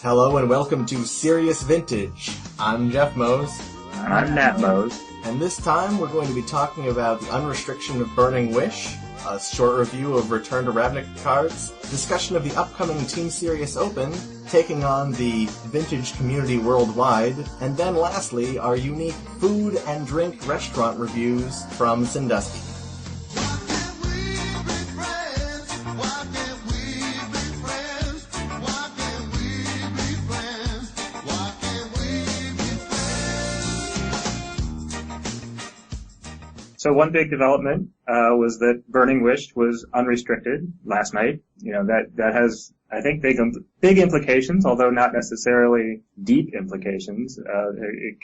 Hello and welcome to Serious Vintage. I'm Jeff Mose. I'm Nat Mose. And this time we're going to be talking about the unrestriction of Burning Wish, a short review of Return to Ravnica cards, discussion of the upcoming Team Serious Open, taking on the vintage community worldwide, and then lastly, our unique food and drink restaurant reviews from Sandusky. So one big development was that Burning Wish was unrestricted last night. You know, that has, I think, big implications, although not necessarily deep implications. It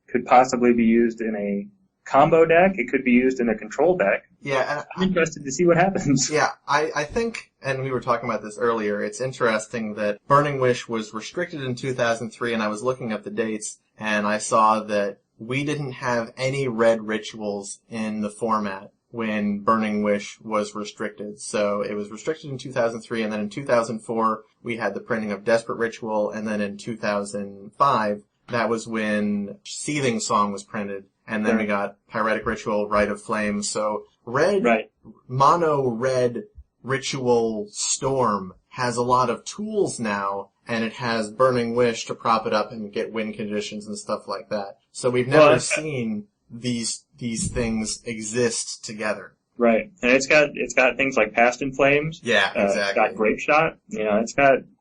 could possibly be used in a combo deck. It could be used in a control deck. Yeah, I'm interested to see what happens. Yeah, I think, and we were talking about this earlier, it's interesting that Burning Wish was restricted in 2003, and I was looking up the dates, and I saw that we didn't have any red rituals in the format when Burning Wish was restricted. So it was restricted in 2003, and then in 2004, we had the printing of Desperate Ritual, and then in 2005, that was when Seething Song was printed, and then we got Pyretic Ritual, Rite of Flame. So mono red ritual Storm has a lot of tools now, and it has Burning Wish to prop it up and get win conditions and stuff like that. So we've never seen these things exist together. Right. And it's got things like Past in Flames. Yeah, exactly. It's got Grape Shot. You know,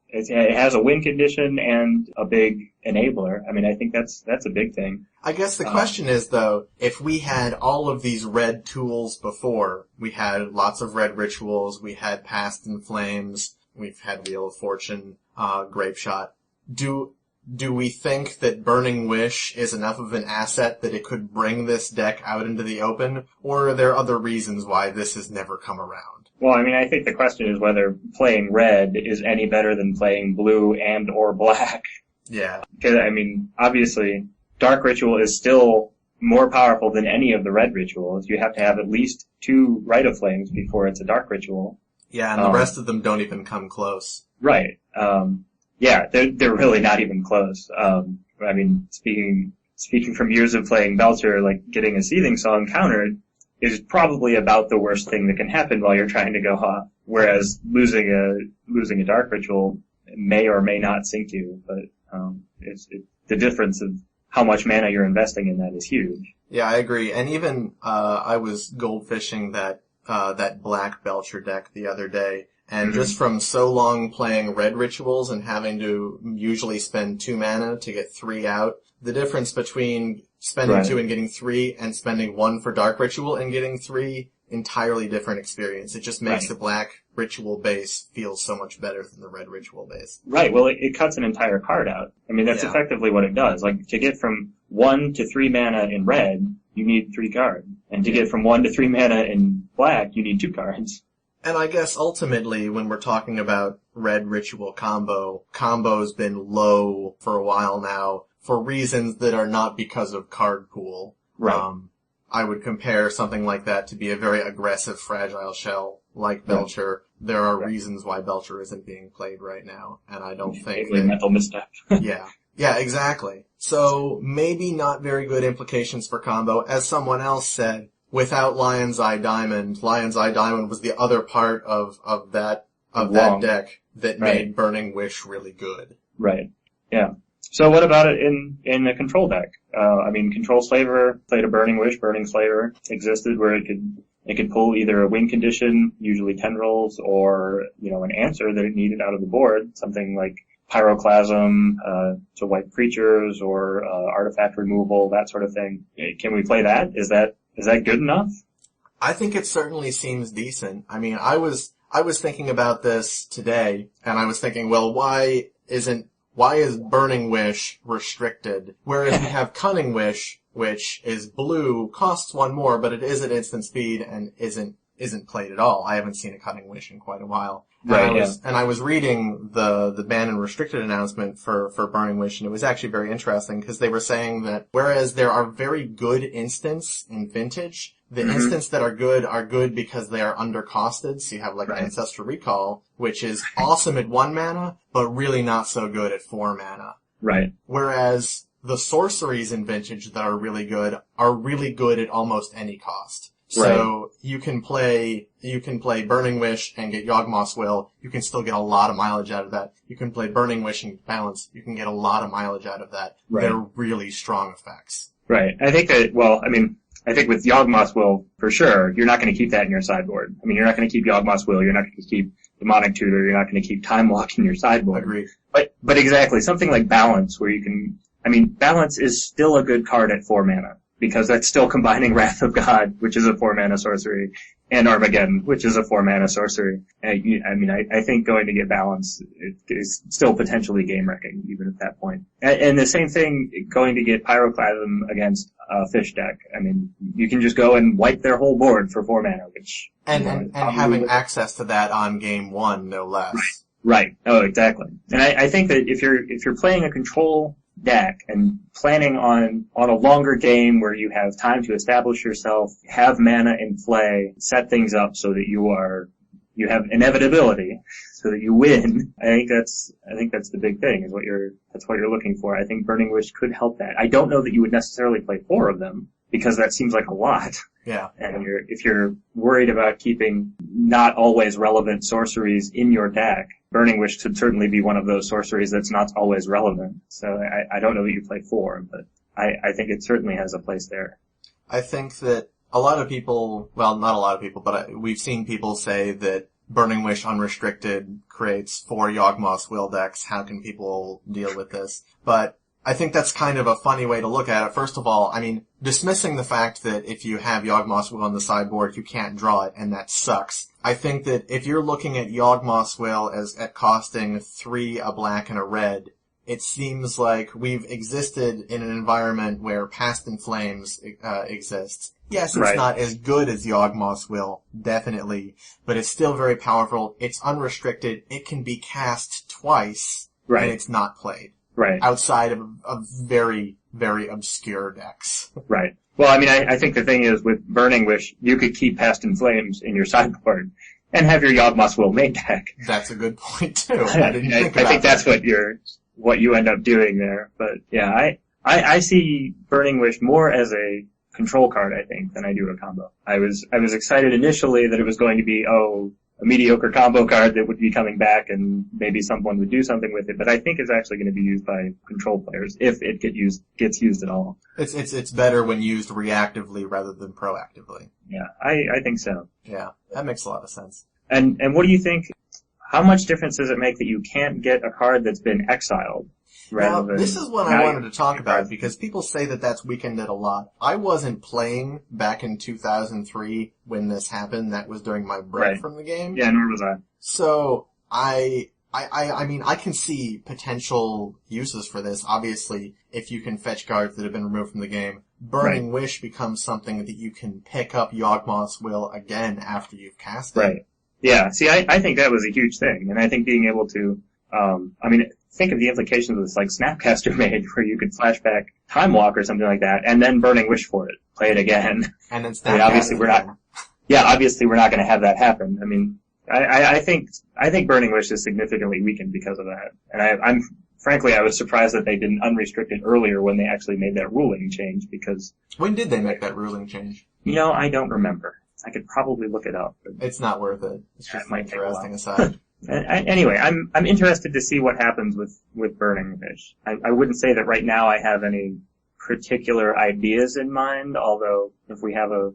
it has a win condition and a big enabler. I mean, I think that's a big thing. I guess the question is, though, if we had all of these red tools before, we had lots of red rituals, we had Past in Flames, we've had Wheel of Fortune, Grape Shot. Do we think that Burning Wish is enough of an asset that it could bring this deck out into the open, or are there other reasons why this has never come around? Well, I mean, I think the question is whether playing red is any better than playing blue and or black. Yeah. Because, I mean, obviously, Dark Ritual is still more powerful than any of the red rituals. You have to have at least 2 Rite of Flames before it's a Dark Ritual. Yeah, and the rest of them don't even come close. Right. Yeah, they're really not even close. I mean, speaking from years of playing Belcher, like getting a Seething Song countered is probably about the worst thing that can happen while you're trying to go off. Whereas losing a Dark Ritual may or may not sink you, but the difference of how much mana you're investing in that is huge. Yeah, I agree. And even I was goldfishing that black Belcher deck the other day. And just from so long playing red rituals and having to usually spend 2 mana to get 3 out, the difference between spending 2 and getting 3 and spending 1 for Dark Ritual and getting 3, entirely different experience. It just makes the black ritual base feel so much better than the red ritual base. Right, well, it cuts an entire card out. I mean, that's effectively what it does. Like, to get from 1 to 3 mana in red, you need 3 cards. And to get from 1 to 3 mana in black, you need 2 cards. And I guess ultimately, when we're talking about red ritual combo's been low for a while now for reasons that are not because of card pool. Right. I would compare something like that to be a very aggressive fragile shell like Belcher. There are reasons why Belcher isn't being played right now, and I don't think that... mental misstep. Yeah, exactly. So maybe not very good implications for combo. As someone else said, without Lion's Eye Diamond was the other part of that deck that made Burning Wish really good. Right. Yeah. So what about it in a control deck? I mean, Control Slaver played a Burning Wish. Burning Slaver existed where it could pull either a win condition, usually tendrils, or, you know, an answer that it needed out of the board, something like Pyroclasm, to wipe creatures, or artifact removal, that sort of thing. Can we play that? Is that good enough? I think it certainly seems decent. I mean, I was thinking about this today, and I was thinking, well, why is Burning Wish restricted? Whereas we have Cunning Wish, which is blue, costs 1 more, but it is at instant speed and isn't isn't played at all. I haven't seen a Cutting Wish in quite a while. Right, And I was reading the ban and restricted announcement for Burning Wish, and it was actually very interesting because they were saying that whereas there are very good instants in Vintage, the instants that are good because they are undercosted. So you have like Ancestral Recall, which is awesome at 1 mana, but really not so good at 4 mana. Right. Whereas the sorceries in Vintage that are really good at almost any cost. So you can play Burning Wish and get Yawgmoth's Will. You can still get a lot of mileage out of that. You can play Burning Wish and Balance. You can get a lot of mileage out of that. Right. They're really strong effects. Right. I think with Yawgmoth's Will, for sure, you're not going to keep that in your sideboard. I mean, you're not going to keep Yawgmoth's Will. You're not going to keep Demonic Tutor. You're not going to keep Time Walk in your sideboard. Agreed. But exactly, something like Balance, where you can, Balance is still a good card at 4 mana, because that's still combining Wrath of God, which is a 4 mana sorcery, and Armageddon, which is a 4 mana sorcery. I think going to get Balance is still potentially game wrecking, even at that point. And the same thing, going to get Pyroclasm against a Fish deck. I mean, you can just go and wipe their whole board for 4 mana, which... And having access to that on game 1, no less. Right. Oh, exactly. And I think that if you're playing a control deck and planning on a longer game where you have time to establish yourself, have mana in play, set things up so that you have inevitability so that you win, I think that's the big thing, that's what you're looking for. I think Burning Wish could help that. I don't know that you would necessarily play 4 of them, because that seems like a lot. Yeah. And if you're worried about keeping not always relevant sorceries in your deck, Burning Wish could certainly be one of those sorceries that's not always relevant. So I don't know that you play 4, but I think it certainly has a place there. I think that a lot of people, well, not a lot of people, but we've seen people say that Burning Wish unrestricted creates 4 Yawgmoth's Will decks. How can people deal with this? But I think that's kind of a funny way to look at it. First of all, dismissing the fact that if you have Yawgmoth's Will on the sideboard, you can't draw it, and that sucks. I think that if you're looking at Yawgmoth's Will at costing 3, a black, and a red, it seems like we've existed in an environment where Past in Flames exists. Yes, it's not as good as Yawgmoth's Will, definitely, but it's still very powerful. It's unrestricted. It can be cast twice, and it's not played. Right. Outside of very, very obscure decks. Right. Well, I think the thing is, with Burning Wish, you could keep Past in Flames in your sideboard and have your Yawgmoth's Will main deck. That's a good point, too. I think that's what you end up doing there. But, yeah, I see Burning Wish more as a control card, I think, than I do a combo. I was excited initially that it was going to be, a mediocre combo card that would be coming back and maybe someone would do something with it, but I think it's actually going to be used by control players if it gets used at all. It's better when used reactively rather than proactively. Yeah, I think so. Yeah, that makes a lot of sense. And what do you think, how much difference does it make that you can't get a card that's been exiled? Now, this is what I wanted to talk about, because people say that that's weakened it a lot. I wasn't playing back in 2003 when this happened. That was during my break from the game. Yeah, nor was I. So, I can see potential uses for this. Obviously, if you can fetch cards that have been removed from the game, Burning Wish becomes something that you can pick up Yawgmoth's Will again after you've cast it. Right. Yeah, see, I think that was a huge thing, and I think being able to, think of the implications of this, like Snapcaster made, where you could flashback Time Walk or something like that, and then Burning Wish for it, play it again. And then Snapcaster. Obviously we're not going to have that happen. I think Burning Wish is significantly weakened because of that, and frankly, I was surprised that they didn't unrestrict it earlier when they actually made that ruling change, because... When did they make that ruling change? I don't remember. I could probably look it up. It's not worth it. It's just an interesting aside. Anyway, I'm interested to see what happens with Burning Wish. I wouldn't say that right now I have any particular ideas in mind, although if we have a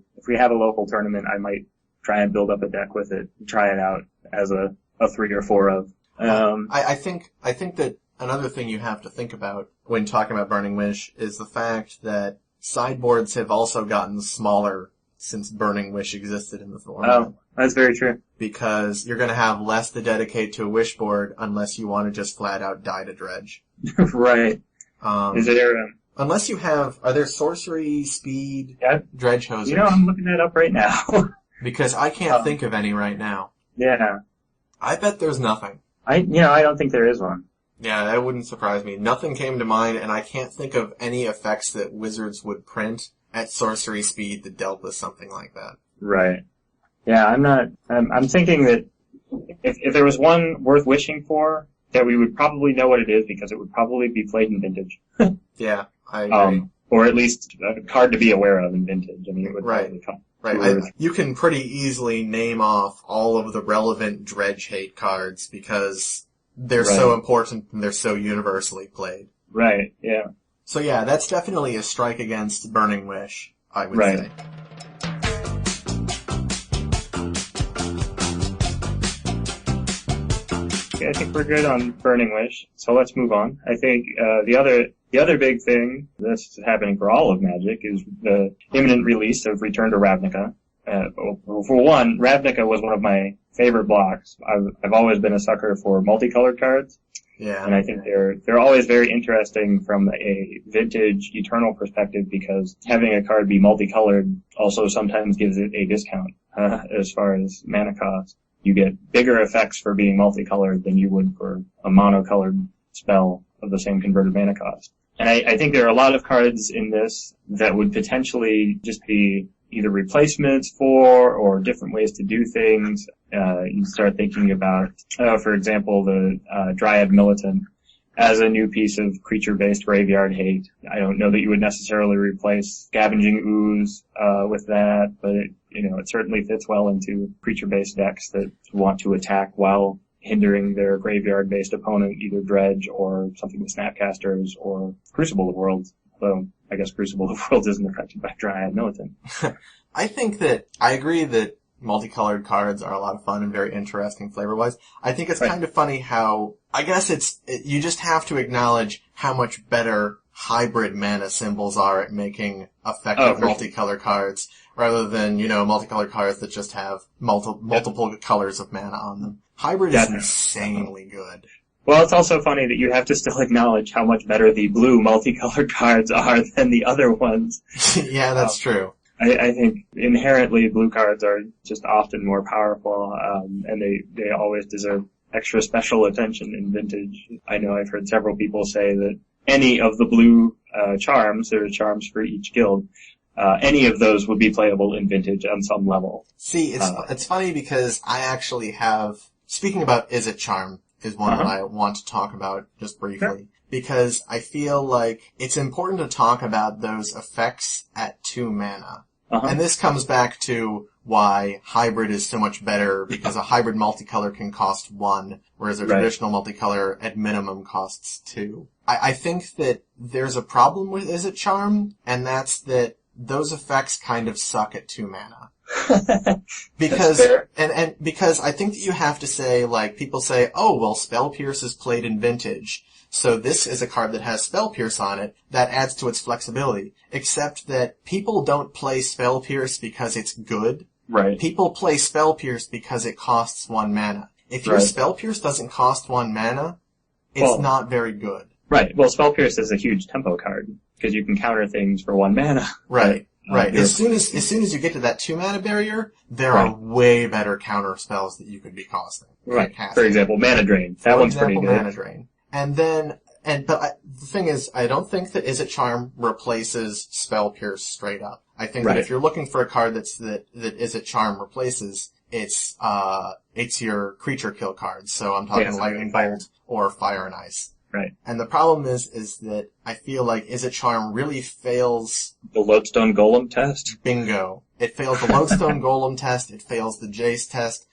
local tournament, I might try and build up a deck with it, try it out as a 3 or 4 of. I think that another thing you have to think about when talking about Burning Wish is the fact that sideboards have also gotten smaller since Burning Wish existed in the format. Oh, that's very true. Because you're going to have less to dedicate to a wish board unless you want to just flat out die to dredge. Right. Is there unless you have, are there sorcery, speed, dredge hosers? I'm looking that up right now. Because I can't think of any right now. Yeah. I bet there's nothing. I don't think there is one. Yeah, that wouldn't surprise me. Nothing came to mind, and I can't think of any effects that Wizards would print at sorcery speed that dealt with something like that. Right. Yeah, I'm thinking that if there was one worth wishing for, that we would probably know what it is because it would probably be played in Vintage. Yeah, I agree. Or at least a card to be aware of in Vintage. I mean, it would probably come. Right. You can pretty easily name off all of the relevant Dredge Hate cards because they're so important and they're so universally played. Right, yeah. So yeah, that's definitely a strike against Burning Wish, I would say. Okay, I think we're good on Burning Wish, so let's move on. I think the other big thing that's happening for all of Magic is the imminent release of Return to Ravnica. For one, Ravnica was one of my favorite blocks. I've always been a sucker for multicolored cards. Yeah. And I think they're always very interesting from a vintage Eternal perspective because having a card be multicolored also sometimes gives it a discount as far as mana cost. You get bigger effects for being multicolored than you would for a monocolored spell of the same converted mana cost. And I think there are a lot of cards in this that would potentially just be either replacements for or different ways to do things. You start thinking about, for example, the Dryad Militant as a new piece of creature-based graveyard hate. I don't know that you would necessarily replace Scavenging Ooze with that, but it certainly fits well into creature-based decks that want to attack while hindering their graveyard-based opponent, either Dredge or something with Snapcasters or Crucible of Worlds. Though I guess Crucible of Worlds isn't affected by Dryad Militant. I agree that multicolored cards are a lot of fun and very interesting flavor-wise. I think it's kind of funny how, I guess you just have to acknowledge how much better hybrid mana symbols are at making effective multicolor cards rather than, multicolored cards that just have multiple colors of mana on them. Hybrid is insanely good. Well, it's also funny that you have to still acknowledge how much better the blue multicolored cards are than the other ones. Yeah, that's true. I think inherently blue cards are just often more powerful, and they always deserve extra special attention in Vintage. I know I've heard several people say that any of the blue charms, there are charms for each guild, any of those would be playable in Vintage on some level. See, it's funny because I actually have, speaking about Is It Charm, is one that I want to talk about just briefly. Sure. Because I feel like it's important to talk about those effects at 2 mana. And this comes back to why hybrid is so much better, because a hybrid multicolor can cost 1, whereas a traditional multicolor at minimum costs 2. I think that there's a problem with Is It Charm, and that's that those effects kind of suck at 2 mana. Because because I think that you have to say, like, people say, oh, well, Spell Pierce is played in Vintage, so this is a card that has Spell Pierce on it, that adds to its flexibility. Except that people don't play Spell Pierce because it's good. Right. People play Spell Pierce because it costs 1 mana. If your Spell Pierce doesn't cost 1 mana, it's not very good. Right. Well, Spell Pierce is a huge tempo card, because you can counter things for 1 mana. Right. Right. As soon as you get to that 2 mana barrier, there are way better counter spells that you could be casting. Right. For example, Mana Drain. That one's pretty good. Mana Drain. And then, the thing is, I don't think that Is It Charm replaces Spell Pierce straight up. I think that if you're looking for a card that Is It Charm replaces, it's your creature kill cards. So I'm talking Lightning Bolt or Fire and Ice. Right. And the problem is that I feel like Is It Charm really fails the Lodestone Golem test. Bingo. It fails the Lodestone Golem test. It fails the Jace test.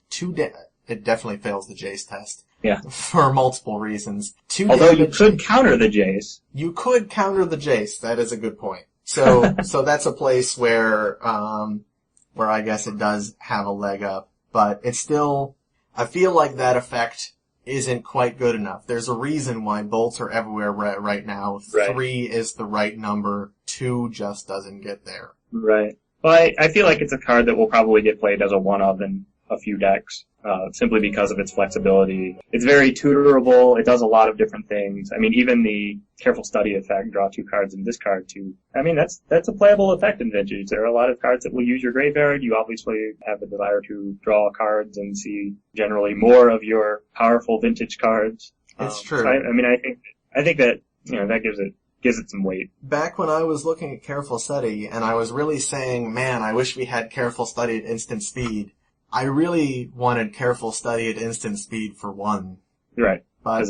It definitely fails the Jace test. Yeah. For multiple reasons. Although you could counter the Jace. You could counter the Jace. That is a good point. So that's a place where I guess it does have a leg up. But it's still, I feel like that effect isn't quite good enough. There's a reason why bolts are everywhere right now. 3 is the right number. 2 just doesn't get there. Right. Well, I feel like it's a card that will probably get played as a one-of in a few decks. simply because of its flexibility. It's very tutorable. It does a lot of different things. I mean, even the careful study effect, draw 2 cards and discard 2. I mean, that's a playable effect in Vintage. There are a lot of cards that will use your graveyard. You obviously have the desire to draw cards and see generally more of your powerful Vintage cards. It's true. So I think that, that gives it some weight. Back when I was looking at Careful Study, and I was really saying, man, I wish we had Careful Study at instant speed, I really wanted Careful Study at instant speed for 1. Right. But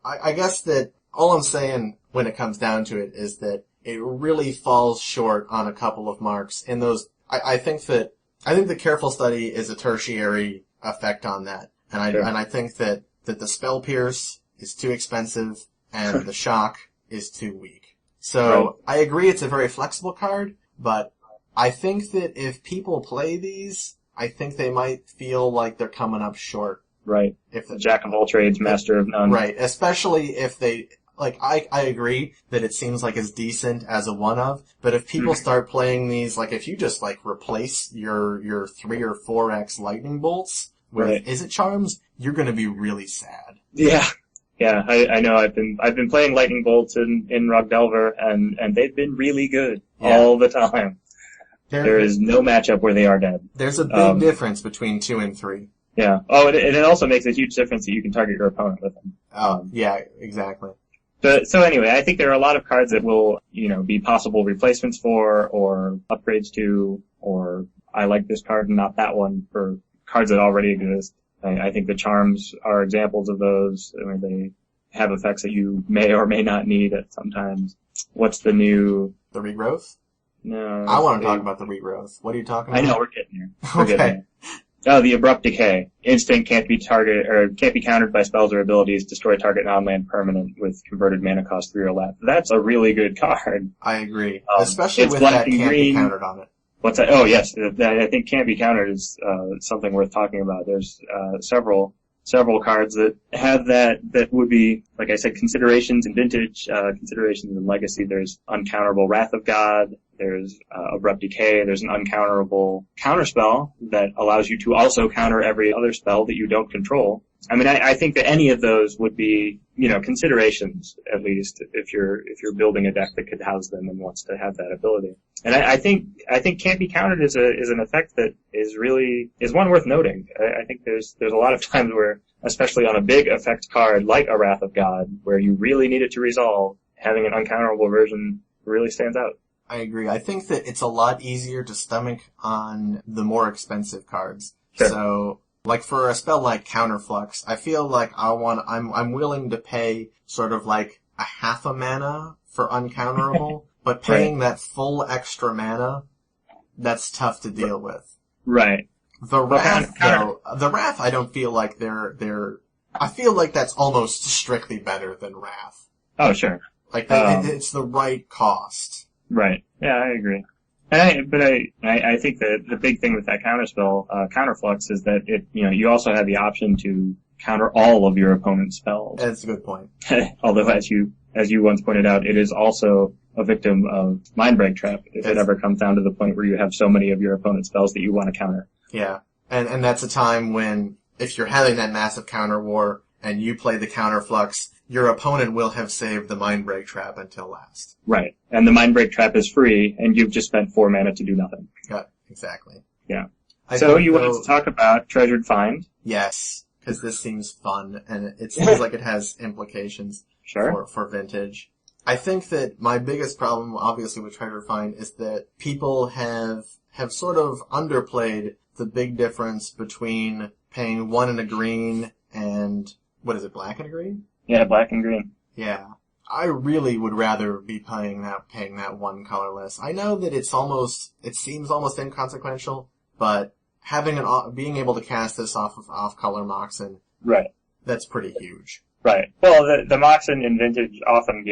I guess that all I'm saying when it comes down to it is that it really falls short on a couple of marks. In those, I think the Careful Study is a tertiary effect on that. And I think that the Spell Pierce is too expensive and the Shock is too weak. So I agree it's a very flexible card, but I think that if people play these, I think they might feel like they're coming up short. Right. If the Jack of all trades, master of none. Right. Especially if they, I agree that it seems like it's decent as a one-of, but if people start playing these, if you just, replace your 3 or 4x lightning bolts with Is It Charms, you're gonna be really sad. Yeah. Yeah, I know. I've been playing lightning bolts in Rock Delver, and they've been really good all the time. There is no matchup where they are dead. There's a big difference between 2 and 3. Yeah. Oh, and it also makes a huge difference that you can target your opponent with them. Yeah, exactly. So anyway, I think there are a lot of cards that will, be possible replacements for, or upgrades to, or I like this card and not that one, for cards that already exist. I think the charms are examples of those, where they have effects that you may or may not need at sometimes. What's the new... The regrowth? No. I want to talk about the regrowth. What are you talking about? I know, we're getting here. Getting there. Oh, the Abrupt Decay. Instant can't be countered by spells or abilities, destroy target non-land permanent with converted mana cost 3 or less. That's a really good card. I agree. Especially with that can't be countered on it. What's that? Oh, yes. I think can't be countered is something worth talking about. There's several cards that have that would be, like I said, considerations in Vintage, considerations in Legacy. There's Uncounterable Wrath of God. There's Abrupt Decay. There's an uncounterable counterspell that allows you to also counter every other spell that you don't control. I mean, I think that any of those would be, considerations, at least, if you're building a deck that could house them and wants to have that ability. And I think can't be countered is an effect that is one worth noting. I think there's a lot of times where, especially on a big effect card like a Wrath of God, where you really need it to resolve, having an uncounterable version really stands out. I agree. I think that it's a lot easier to stomach on the more expensive cards. Sure. So, for a spell like Counterflux, I feel like I'm willing to pay sort of a half a mana for uncounterable, but paying that full extra mana, that's tough to deal with. Right. The Wrath, though, I don't feel like I feel like that's almost strictly better than Wrath. Oh, sure. It's the right cost. Right. Yeah, I agree. I think that the big thing with that counterspell, Counterflux, is that you also have the option to counter all of your opponent's spells. That's a good point. Although, as you once pointed out, it is also a victim of Mindbreak Trap if it ever comes down to the point where you have so many of your opponent's spells that you want to counter. Yeah. And that's a time when, if you're having that massive counter war and you play the Counterflux, your opponent will have saved the Mindbreak Trap until last. Right. And the Mindbreak Trap is free, and you've just spent 4 mana to do nothing. Yeah, exactly. Yeah. So you wanted to talk about Treasured Find? Yes, because this seems fun, and it seems like it has implications for Vintage. I think that my biggest problem, obviously, with Treasured Find is that people have sort of underplayed the big difference between paying 1 and a green and, what is it, black and a green? Yeah, black and green. Yeah. I really would rather be paying that 1 colorless. I know that it seems almost inconsequential, but being able to cast this off of off-color Moxen, right, that's pretty huge. Right. Well, the Moxen in Vintage often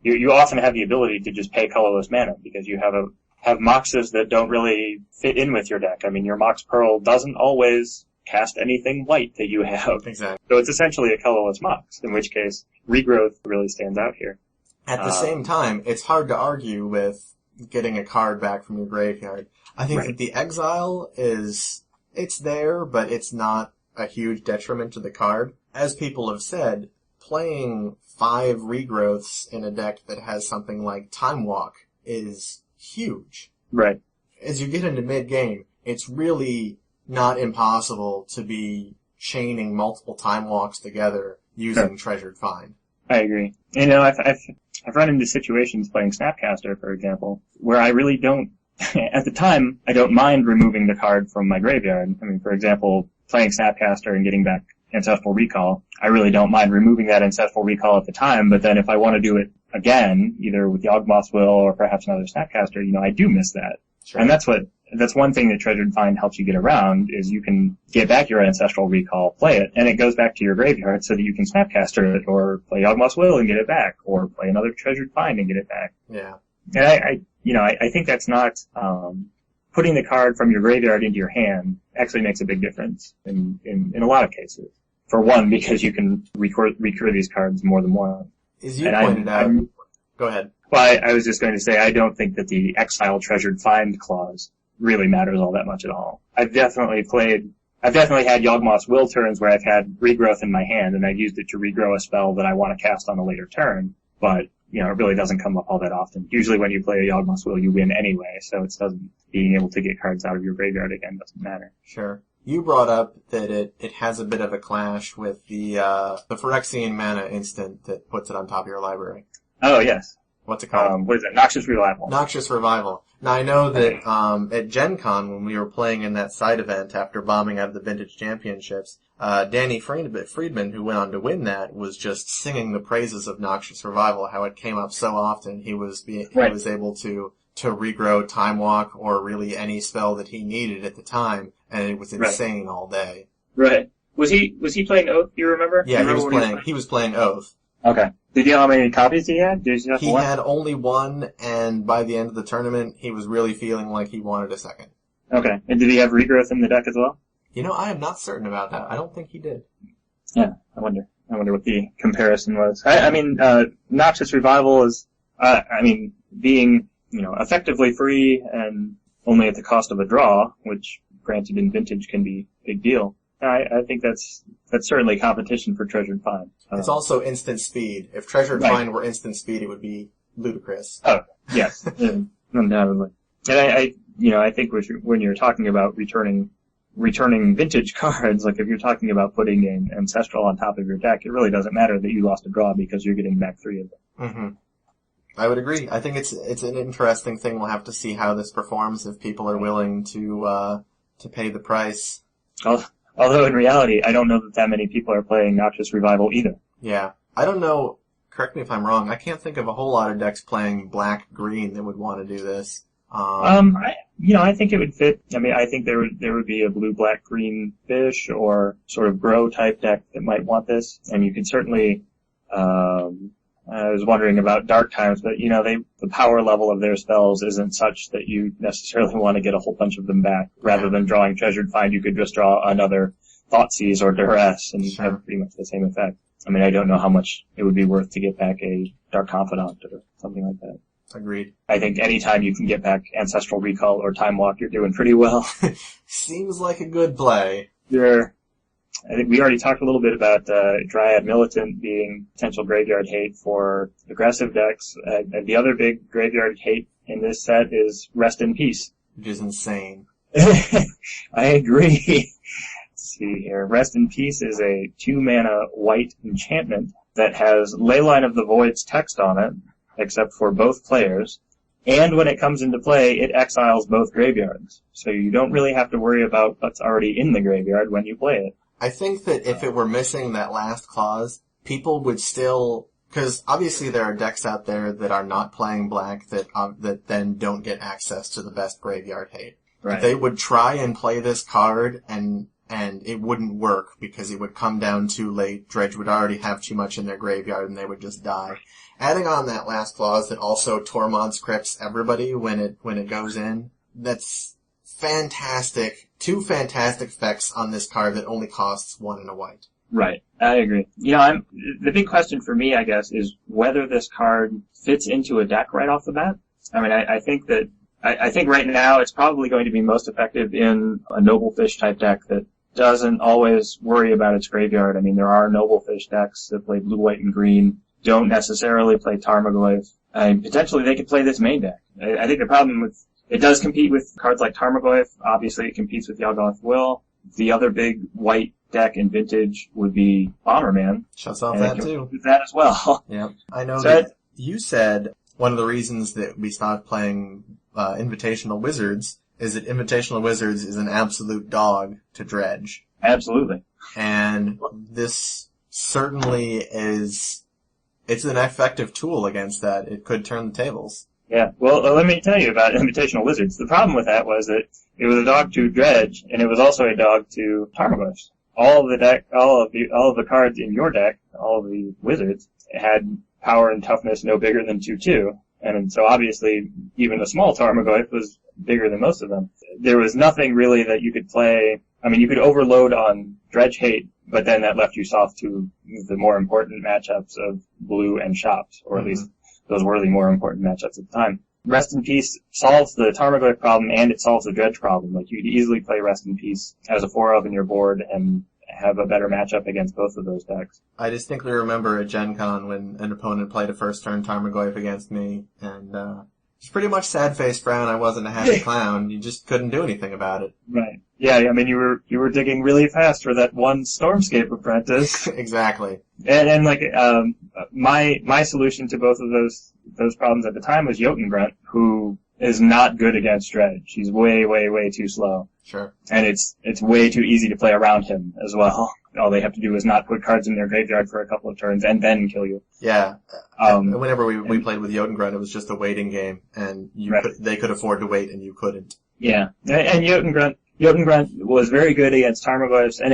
you often have the ability to just pay colorless mana because you have Moxes that don't really fit in with your deck. I mean, your Mox Pearl doesn't always cast anything white that you have. Exactly. So it's essentially a colorless Mox, in which case Regrowth really stands out here. At the same time, it's hard to argue with getting a card back from your graveyard. I think that the Exile is It's there, but it's not a huge detriment to the card. As people have said, playing 5 regrowths in a deck that has something like Time Walk is huge. Right. As you get into mid-game, it's really not impossible to be chaining multiple Time Walks together using Treasured Find. I agree. You know, I've run into situations playing Snapcaster, for example, where I really don't, at the time, I don't mind removing the card from my graveyard. I mean, for example, playing Snapcaster and getting back Ancestral Recall, I really don't mind removing that Ancestral Recall at the time, but then if I want to do it again, either with Yawgmoth's Will or perhaps another Snapcaster, you know, I do miss that. Sure. And that's one thing that Treasured Find helps you get around, is you can get back your Ancestral Recall, play it, and it goes back to your graveyard so that you can Snapcaster it, or play Yawgmoth's Will and get it back, or play another Treasured Find and get it back. Yeah. And I think that's not, putting the card from your graveyard into your hand actually makes a big difference in a lot of cases. For one, because you can recur these cards more than once. As you pointed out, go ahead. Well, I was just going to say, I don't think that the Exile Treasured Find clause really matters all that much at all. I've definitely had Yawgmoth's Will turns where I've had regrowth in my hand, and I've used it to regrow a spell that I want to cast on a later turn, but, you know, it really doesn't come up all that often. Usually when you play a Yawgmoth's Will, you win anyway, so being able to get cards out of your graveyard again doesn't matter. Sure. You brought up that it has a bit of a clash with the Phyrexian mana instant that puts it on top of your library. Oh, yes. What's it called? What is it? Noxious Revival. Noxious Revival. Now, I know that at Gen Con, when we were playing in that side event after bombing out of the Vintage Championships, Danny Friedman, who went on to win that, was just singing the praises of Noxious Revival, how it came up so often. He was able to regrow Time Walk or really any spell that he needed at the time, and it was insane all day. Right. Was he playing Oath, do you remember? Yeah, he was playing Oath. Okay. Did you know how many copies he had? He had only one, and by the end of the tournament, he was really feeling like he wanted a second. Okay. And did he have regrowth in the deck as well? You know, I am not certain about that. I don't think he did. Yeah, I wonder what the comparison was. I mean, Noxious Revival is, being, you know, effectively free and only at the cost of a draw, which granted in Vintage can be a big deal. I think that's certainly competition for Treasured Find. It's also instant speed. If Treasured Find were instant speed, it would be ludicrous. Oh, yes. Undoubtedly. And I think when you're talking about returning Vintage cards, like if you're talking about putting an Ancestral on top of your deck, it really doesn't matter that you lost a draw because you're getting back 3 of them. Mm-hmm. I would agree. I think it's an interesting thing. We'll have to see how this performs if people are willing to pay the price. Although in reality, I don't know that many people are playing Noxious Revival either. Yeah. I don't know, correct me if I'm wrong, I can't think of a whole lot of decks playing black-green that would want to do this. I think it would fit. I mean, I think there would be a blue, black, green fish or sort of grow type deck that might want this. And you could certainly, I was wondering about Dark Times, but the power level of their spells isn't such that you necessarily want to get a whole bunch of them back. Rather than drawing Treasured Find, you could just draw another Thoughtseize or Duress and have pretty much the same effect. I mean, I don't know how much it would be worth to get back a Dark Confidant or something like that. Agreed. I think anytime you can get back Ancestral Recall or Time Walk, you're doing pretty well. Seems like a good play. I think we already talked a little bit about Dryad Militant being potential graveyard hate for aggressive decks. And the other big graveyard hate in this set is Rest in Peace. Which is insane. I agree. Let's see here. Rest in Peace is a 2-mana white enchantment that has Leyline of the Void's text on it, except for both players. And when it comes into play, it exiles both graveyards. So you don't really have to worry about what's already in the graveyard when you play it. I think that if it were missing that last clause, people would still, because obviously there are decks out there that are not playing black that then don't get access to the best graveyard hate. Right. They would try and play this card and it wouldn't work because it would come down too late. Dredge would already have too much in their graveyard and they would just die. Adding on that last clause that also Tormod's Crypts everybody when it goes in, that's fantastic. 2 fantastic effects on this card that only costs 1 and a white. Right. I agree. The big question for me, I guess, is whether this card fits into a deck right off the bat. I mean, I think that I think right now it's probably going to be most effective in a Noble Fish type deck that doesn't always worry about its graveyard. I mean, there are Noble Fish decks that play blue, white, and green, don't necessarily play Tarmogoyf. And potentially they could play this main deck. I think the problem with it does compete with cards like Tarmogoyf. Obviously, it competes with Yawgmoth Will. The other big white deck in Vintage would be Bomberman. Shuts off that too. With that as well. Yeah, I know that you said one of the reasons that we stopped playing Invitational Wizards is that Invitational Wizards is an absolute dog to dredge. Absolutely. And this certainly is, it's an effective tool against that. It could turn the tables. Yeah, well, let me tell you about Invitational Wizards. The problem with that was that it was a dog to dredge, and it was also a dog to Tarmogoyfs. All of the cards in your deck, all of the wizards, had power and toughness no bigger than 2/2. And so obviously, even a small Tarmogoyf was bigger than most of them. There was nothing really that you could play. I mean, you could overload on Dredge Hate, but then that left you soft to the more important matchups of Blue and Shops, or at least those were the more important matchups at the time. Rest in Peace solves the Tarmogoyf problem, and it solves the Dredge problem. Like, you could easily play Rest in Peace as a 4-of in your board and have a better matchup against both of those decks. I distinctly remember at Gen Con when an opponent played a first turn Tarmogoyf against me, and it's pretty much sad-faced frown. I wasn't a happy clown. You just couldn't do anything about it. Right. Yeah, I mean, you were digging really fast for that one Stormscape apprentice. Exactly. And like, my solution to both of those problems at the time was Jotengrunt, who is not good against Dredge. He's way, way, way too slow. Sure. And it's way too easy to play around him as well. All they have to do is not put cards in their graveyard for a couple of turns and then kill you. Yeah. Whenever we played with Jotengrunt, it was just a waiting game, and they could afford to wait and you couldn't. Yeah. And Jotengrunt was very good against Tarmogoyfs, and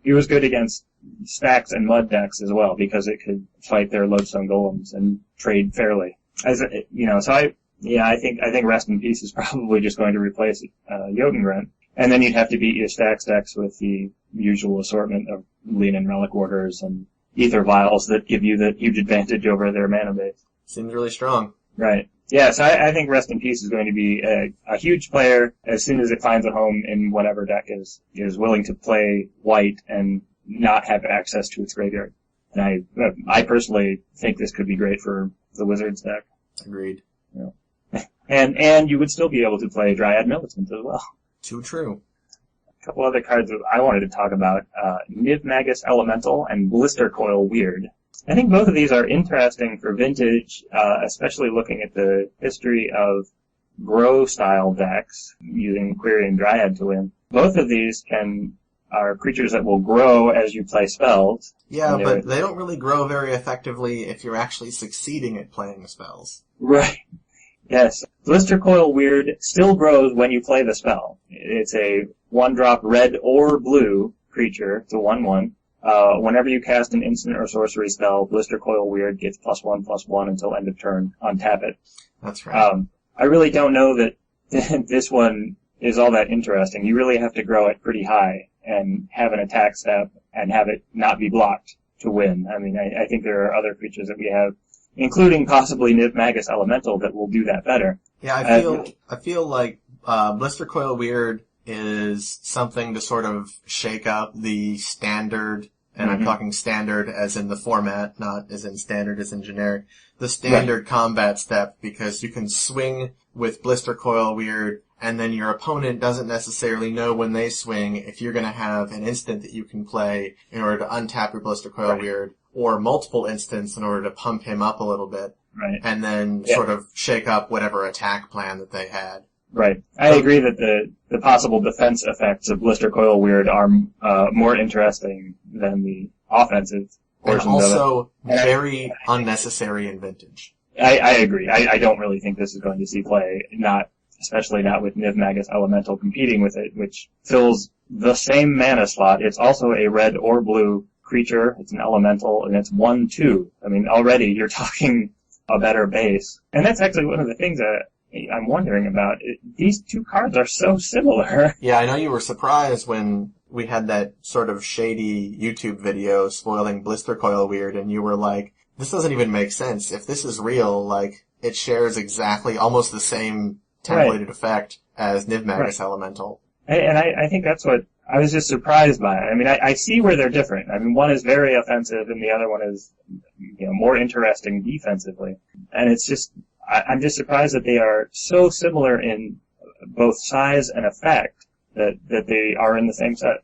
he was good against stacks and mud decks as well, because it could fight their lodestone golems and trade fairly. So I think Rest in Peace is probably just going to replace Jotengrunt. And then you'd have to beat your stacks decks with the usual assortment of Lean and Relic Orders and Ether Vials that give you the huge advantage over their mana base. Seems really strong. Right. Yeah, so I think Rest in Peace is going to be a huge player as soon as it finds a home in whatever deck is willing to play white and not have access to its graveyard. And I personally think this could be great for the Wizards deck. Agreed. Yeah. And you would still be able to play Dryad Militant as well. Too true. A couple other cards that I wanted to talk about, Niv Magus Elemental and Blister Coil Weird. I think both of these are interesting for Vintage, especially looking at the history of grow-style decks using Query and Dryad to win. Both of these are creatures that will grow as you play spells. Yeah, but they don't really grow very effectively if you're actually succeeding at playing the spells. Right. Yes. Blister Coil Weird still grows when you play the spell. It's a 1-drop red or blue creature. It's a 1/1. Whenever you cast an instant or sorcery spell, Blister Coil Weird gets +1/+1 until end of turn. Untap it. That's right. I really don't know that this one is all that interesting. You really have to grow it pretty high and have an attack step and have it not be blocked to win. I mean, I think there are other creatures that we have, including possibly Niv Magus Elemental, that will do that better. Yeah, I feel like Blister Coil Weird is something to sort of shake up the standard, and I'm talking standard as in the format, not as in standard as in generic, the standard combat step, because you can swing with Blister Coil Weird, and then your opponent doesn't necessarily know when they swing if you're going to have an instant that you can play in order to untap your Blister Coil Weird, or multiple instants in order to pump him up a little bit, and then sort of shake up whatever attack plan that they had. Right. I agree that the possible defense effects of Blister Coil Weird are more interesting than the offensive portions and also of it. very unnecessary in Vintage. I agree. I don't really think this is going to see play, especially not with Niv Magus Elemental competing with it, which fills the same mana slot. It's also a red or blue creature. It's an elemental, and it's 1/2. I mean, already you're talking a better base. And that's actually one of the things that I'm wondering about. These two cards are so similar. Yeah, I know you were surprised when we had that sort of shady YouTube video spoiling Blister Coil Weird, and you were like, this doesn't even make sense. If this is real, like, it shares exactly almost the same templated effect as Niv Magus Elemental. And I think that's what I was just surprised by. I mean, I see where they're different. I mean, one is very offensive and the other one is, more interesting defensively. And it's just, I'm just surprised that they are so similar in both size and effect that they are in the same set.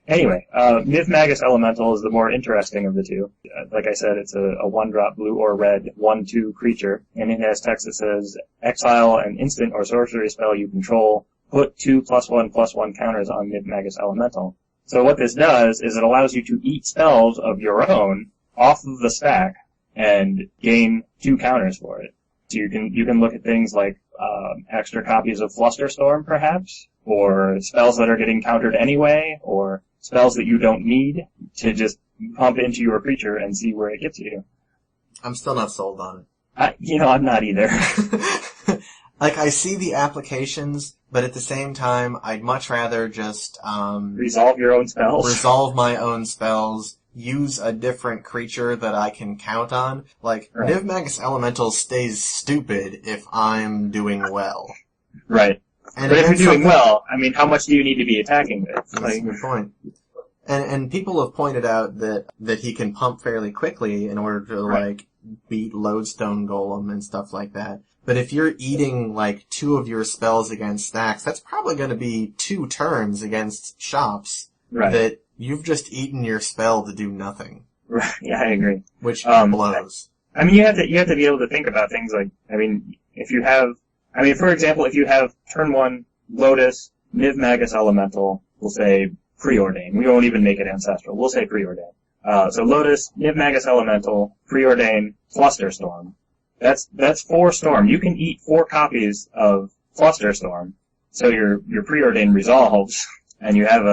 Anyway, Niv Magus Elemental is the more interesting of the two. Like I said, it's a 1-drop blue or red 1/2 creature, and it has text that says, exile an instant or sorcery spell you control, put 2 +1/+1 counters on Niv Magus Elemental. So what this does is it allows you to eat spells of your own off of the stack and gain 2 counters for it. So you can look at things like extra copies of Flusterstorm, perhaps, or spells that are getting countered anyway, or spells that you don't need to just pump into your creature and see where it gets you. I'm still not sold on it. I'm not either. Like, I see the applications, but at the same time, I'd much rather just, resolve your own spells. Resolve my own spells, use a different creature that I can count on. Like, Right. Niv Magus Elemental stays stupid if I'm doing well. Right. And But if you're against doing something- well, I mean, how much do you need to be attacking with? That's a good point. And people have pointed out that he can pump fairly quickly in order to, like, beat Lodestone Golem and stuff like that. But if you're eating, like, 2 of your spells against stacks, that's probably going to be 2 turns against shops that you've just eaten your spell to do nothing. Right. Yeah, I agree. Which blows. I mean, you have to be able to think about things like, for example, if you have turn 1 Lotus, Niv Magus Elemental, we'll say Preordain. We won't even make it Ancestral. We'll say Preordain. So Lotus, Niv Magus Elemental, Preordain, Flusterstorm. That's 4 Storm. You can eat 4 copies of Flusterstorm. So your Preordain resolves, and you have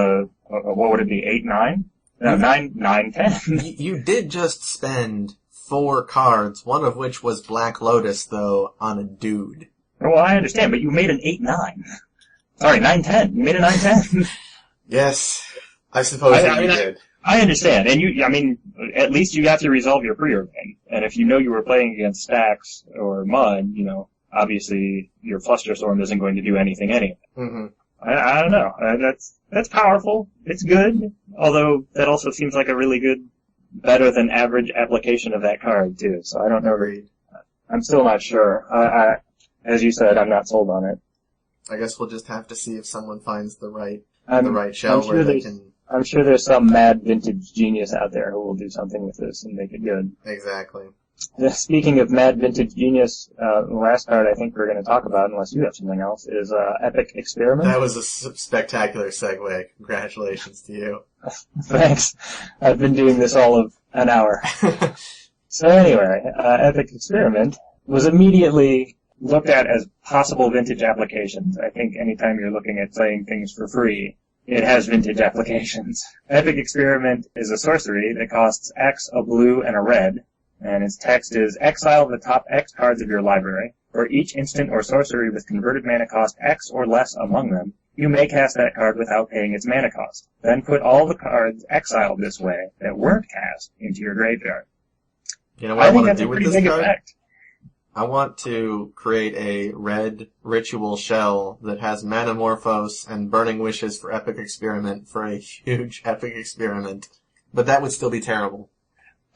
what would it be, 8-9? No, 9-10. You did just spend 4 cards, one of which was Black Lotus, though, on a dude. Well, I understand, but you made an 8-9. Sorry, 9-10. You made a 9-10. Yes, I suppose you did. I understand, and at least you got to resolve your Preordain. And if you know you were playing against stacks or mud, obviously your Flusterstorm isn't going to do anything anyway. Mm-hmm. I don't know. That's powerful. It's good, although that also seems like a really good, better than average application of that card too. So I don't know. Agreed. I'm still not sure. As you said, I'm not sold on it. I guess we'll just have to see if someone finds the right I'm shell sure where they can. I'm sure there's some mad vintage genius out there who will do something with this and make it good. Exactly. Speaking of mad vintage genius, the last card I think we're going to talk about, unless you have something else, is Epic Experiment. That was a spectacular segue. Congratulations to you. Thanks. I've been doing this all of an hour. So anyway, Epic Experiment was immediately looked at as possible vintage applications. I think anytime you're looking at playing things for free, it has vintage applications. Epic Experiment is a sorcery that costs X, a blue, and a red, and its text is, exile the top X cards of your library. For each instant or sorcery with converted mana cost X or less among them, you may cast that card without paying its mana cost. Then put all the cards exiled this way that weren't cast into your graveyard. You know what I want to think do with that's a this pretty big card? effect. I want to create a red ritual shell that has Manamorphose and Burning Wishes for Epic Experiment for a huge Epic Experiment. But that would still be terrible.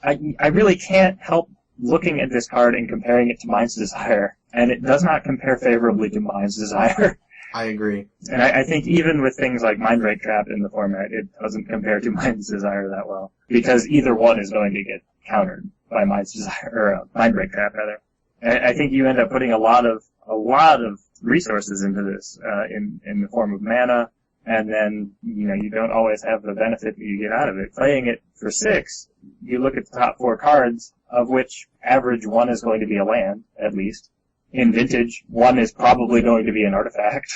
I really can't help looking at this card and comparing it to Mind's Desire, and it does not compare favorably to Mind's Desire. I agree. And I think even with things like Mindbreak Trap in the format, it doesn't compare to Mind's Desire that well, because either one is going to get countered by Mind's Desire, or Mindbreak Trap rather. And I think you end up putting a lot of resources into this, in the form of mana, and then, you don't always have the benefit that you get out of it. Playing it for 6, you look at the top 4 cards, of which average 1 is going to be a land, at least. In Vintage, 1 is probably going to be an artifact.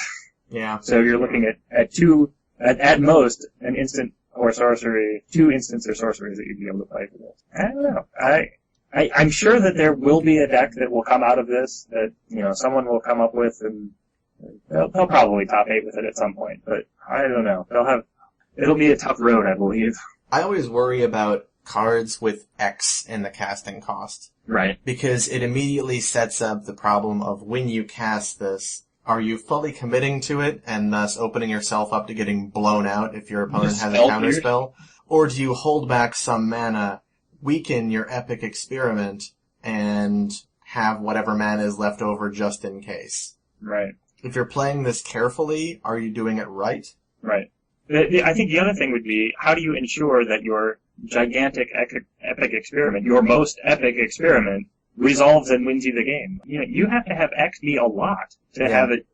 Yeah. So you're looking at 2, at most, an instant or sorcery, 2 instants or sorceries that you'd be able to play for this. I don't know. I'm sure that there will be a deck that will come out of this that, someone will come up with, and they'll probably top 8 with it at some point, but I don't know. It'll be a tough road, I believe. I always worry about cards with X in the casting cost. Right. Because it immediately sets up the problem of when you cast this, Are you fully committing to it and thus opening yourself up to getting blown out if your opponent has a counterspell? Or do you hold back some mana, weaken your epic experiment, and have whatever mana is left over just in case? Right. If you're playing this carefully, are you doing it right? Right. I think the other thing would be, how do you ensure that your gigantic epic experiment, your most epic experiment, resolves and wins you the game? You have to have X be a lot to have it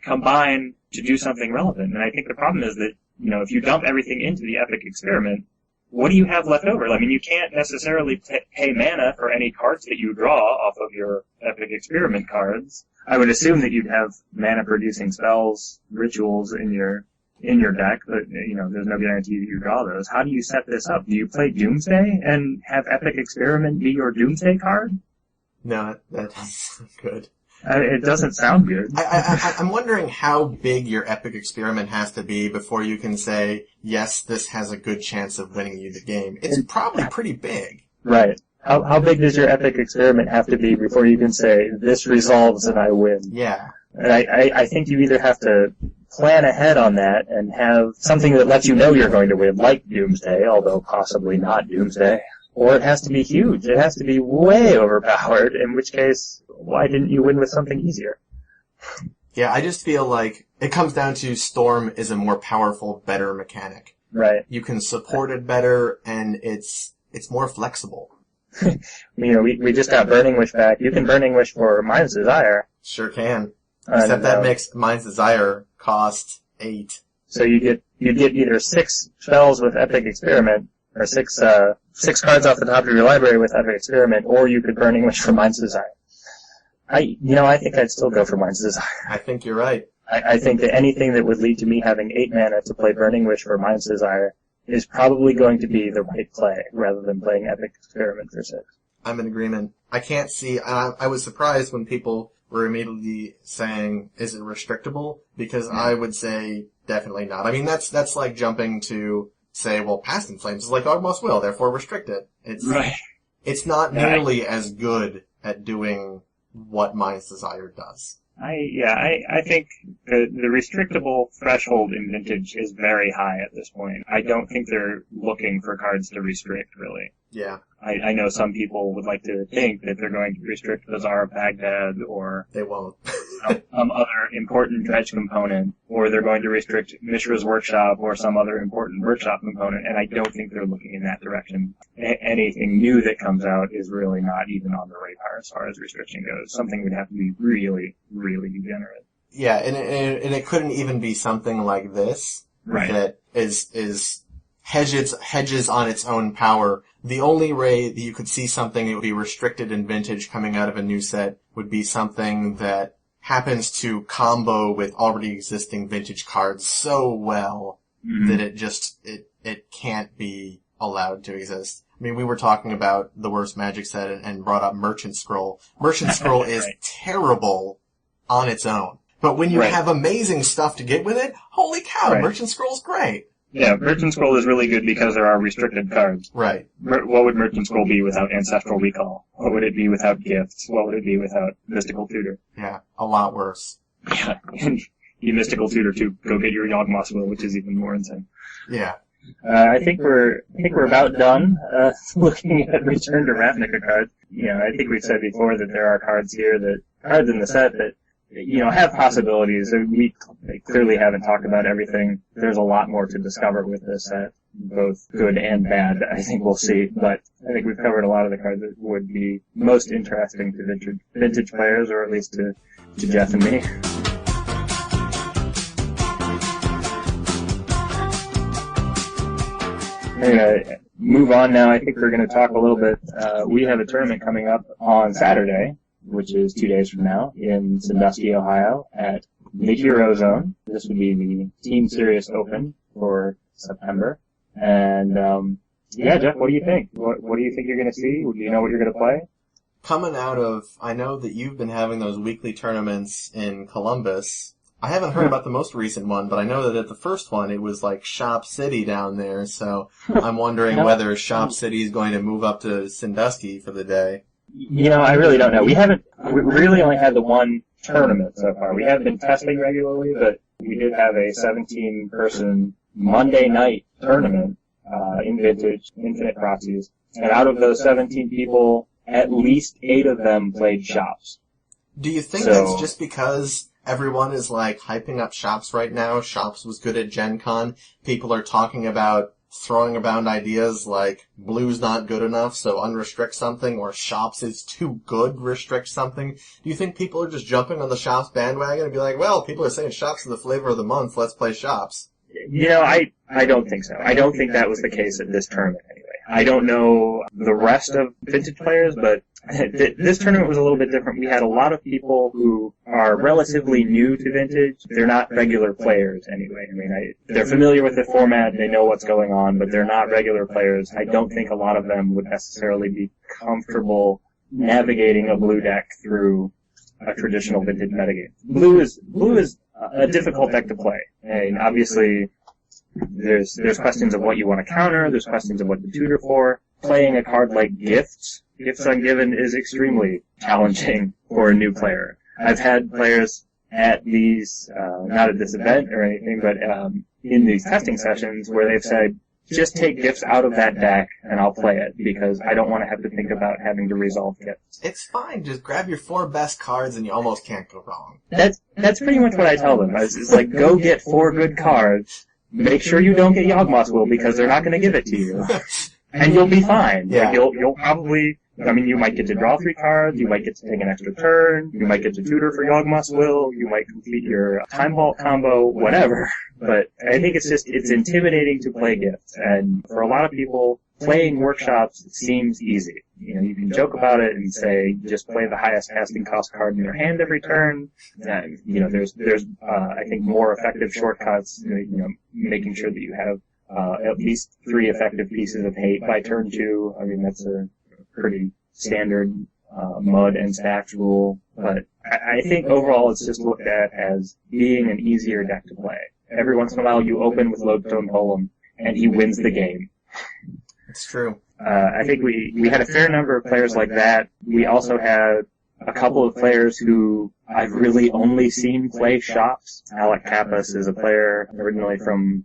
combine to do something relevant. And I think the problem is that, if you dump everything into the epic experiment, what do you have left over? I mean, you can't necessarily pay mana for any cards that you draw off of your epic experiment cards. I would assume that you'd have mana-producing spells, rituals in your deck, but, there's no guarantee that you draw those. How do you set this up? Do you play Doomsday and have Epic Experiment be your Doomsday card? No, that doesn't good. It doesn't sound good. I'm wondering how big your epic experiment has to be before you can say, yes, this has a good chance of winning you the game. It's probably pretty big. Right. How big does your epic experiment have to be before you can say, this resolves and I win? Yeah. And I think you either have to plan ahead on that and have something that lets you know you're going to win, like Doomsday, although possibly not Doomsday. Or it has to be huge. It has to be way overpowered, in which case, why didn't you win with something easier? Yeah, I just feel like it comes down to Storm is a more powerful, better mechanic. Right. You can support it better, and it's more flexible. We just got Burning Wish back. You can Burning Wish for Mind's Desire. Sure can. Except that makes Mind's Desire cost 8. So you'd get either 6 spells with Epic Experiment, or 6 cards off the top of your library with Epic Experiment, or you could Burning Wish for Mind's Desire. I think I'd still go for Mind's Desire. I think you're right. I think that anything that would lead to me having 8 mana to play Burning Wish for Mind's Desire is probably going to be the right play, rather than playing Epic Experiment for 6. I'm in agreement. I can't see, I was surprised when people were immediately saying, is it restrictable? Because I would say, definitely not. I mean, that's like jumping to say, well, Past in Flames is like Dogmoss Will, therefore restrict it. It's not nearly as good at doing what Mind's Desire does. I think the restrictable threshold in Vintage is very high at this point. I don't think they're looking for cards to restrict, really. Yeah. I know some people would like to think that they're going to restrict Bazaar of Baghdad or they won't. some other important dredge component, or they're going to restrict Mishra's Workshop or some other important workshop component, and I don't think they're looking in that direction. Anything new that comes out is really not even on the radar as far as restriction goes. Something would have to be really, really degenerate. Yeah, and it couldn't even be something like this that is hedges on its own power. The only way that you could see something that would be restricted in Vintage coming out of a new set would be something that happens to combo with already existing Vintage cards so well that it can't be allowed to exist. I mean, we were talking about the worst Magic set and brought up Merchant Scroll. Merchant Scroll is terrible on its own. But when you have amazing stuff to get with it, holy cow, Merchant Scroll's great. Yeah, Merchant Scroll is really good because there are restricted cards. Right. What would Merchant Scroll be without Ancestral Recall? What would it be without Gifts? What would it be without Mystical Tutor? Yeah, a lot worse. Yeah, and you Mystical Tutor to go get your Yawgmoth Will, which is even more insane. Yeah. I think we're about done looking at Return to Ravnica cards. I think we've said before that there are cards in the set that have possibilities. We clearly haven't talked about everything. There's a lot more to discover with this set, both good and bad. I think we'll see, but I think we've covered a lot of the cards that would be most interesting to vintage players, or at least to Jeff and me. We're going to move on now. I think we're going to talk a little bit. We have a tournament coming up on Saturday, which is 2 days from now, in Sandusky, Ohio, at the Hero Zone. This would be the Team Serious Open for September. And, Jeff, what do you think? What do you think you're going to see? Do you know what you're going to play? Coming out of, I know that you've been having those weekly tournaments in Columbus. I haven't heard about the most recent one, but I know that at the first one it was like Shop City down there, so I'm wondering whether Shop City is going to move up to Sandusky for the day. I really don't know. We really only had the one tournament so far. We haven't been testing regularly, but we did have a 17-person Monday night tournament in Vintage, Infinite Proxies. And out of those 17 people, at least 8 of them played shops. Do you think that's just because everyone is like hyping up shops right now? Shops was good at Gen Con. People are talking about throwing around ideas like blue's not good enough, so unrestrict something, or shops is too good, restrict something. Do you think people are just jumping on the shops bandwagon and be like, well, people are saying shops are the flavor of the month, let's play shops? You know, I don't think so. I don't think that was the case at this tournament anyway. I don't know the rest of Vintage players, but this tournament was a little bit different. We had a lot of people who are relatively new to Vintage. They're not regular players anyway. I mean, they're familiar with the format, they know what's going on, but they're not regular players. I don't think a lot of them would necessarily be comfortable navigating a blue deck through a traditional Vintage metagame. Blue is a difficult deck to play. And obviously, there's questions of what you want to counter, there's questions of what to tutor for. Playing a card like Gifts Ungiven is extremely challenging for a new player. I've had players at these, not at this event or anything, but in these testing sessions where they've said, just take Gifts out of that deck and I'll play it because I don't want to have to think about having to resolve Gifts. It's fine. Just grab your 4 best cards and you almost can't go wrong. That's pretty much what I tell them. It's like, go get 4 good cards. Make sure you don't get Yawgmoth's Will because they're not going to give it to you. And you'll be fine. Yeah. Like you'll probably, I mean, you might get to draw 3 cards, you might get to take an extra turn, you might get to tutor for Yawgmoth's Will, you might complete your Time Vault combo, whatever. But I think it's intimidating to play Gifts. And for a lot of people, playing workshops seems easy. You know, you can joke about it and say, just play the highest casting cost card in your hand every turn. You know, there's I think more effective shortcuts, you know, making sure that you have at least 3 effective pieces of hate by turn 2. I mean, that's a pretty standard mud and stacks rule. But I think overall it's just looked at as being an easier deck to play. Every once in a while you open with Lodestone Golem and he wins the game. It's true. I think we had a fair number of players like that. We also had a couple of players who I've really only seen play shops. Alec Kappas is a player originally from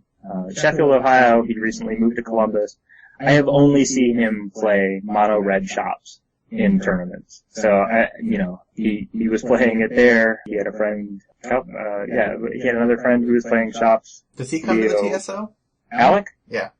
Sheffield, Ohio. He recently moved to Columbus. I have only seen him play mono red shops in tournaments. So, you know, he was playing it there. He had a friend, he had another friend who was playing shops. Does he come to the TSO? Alec? Yeah.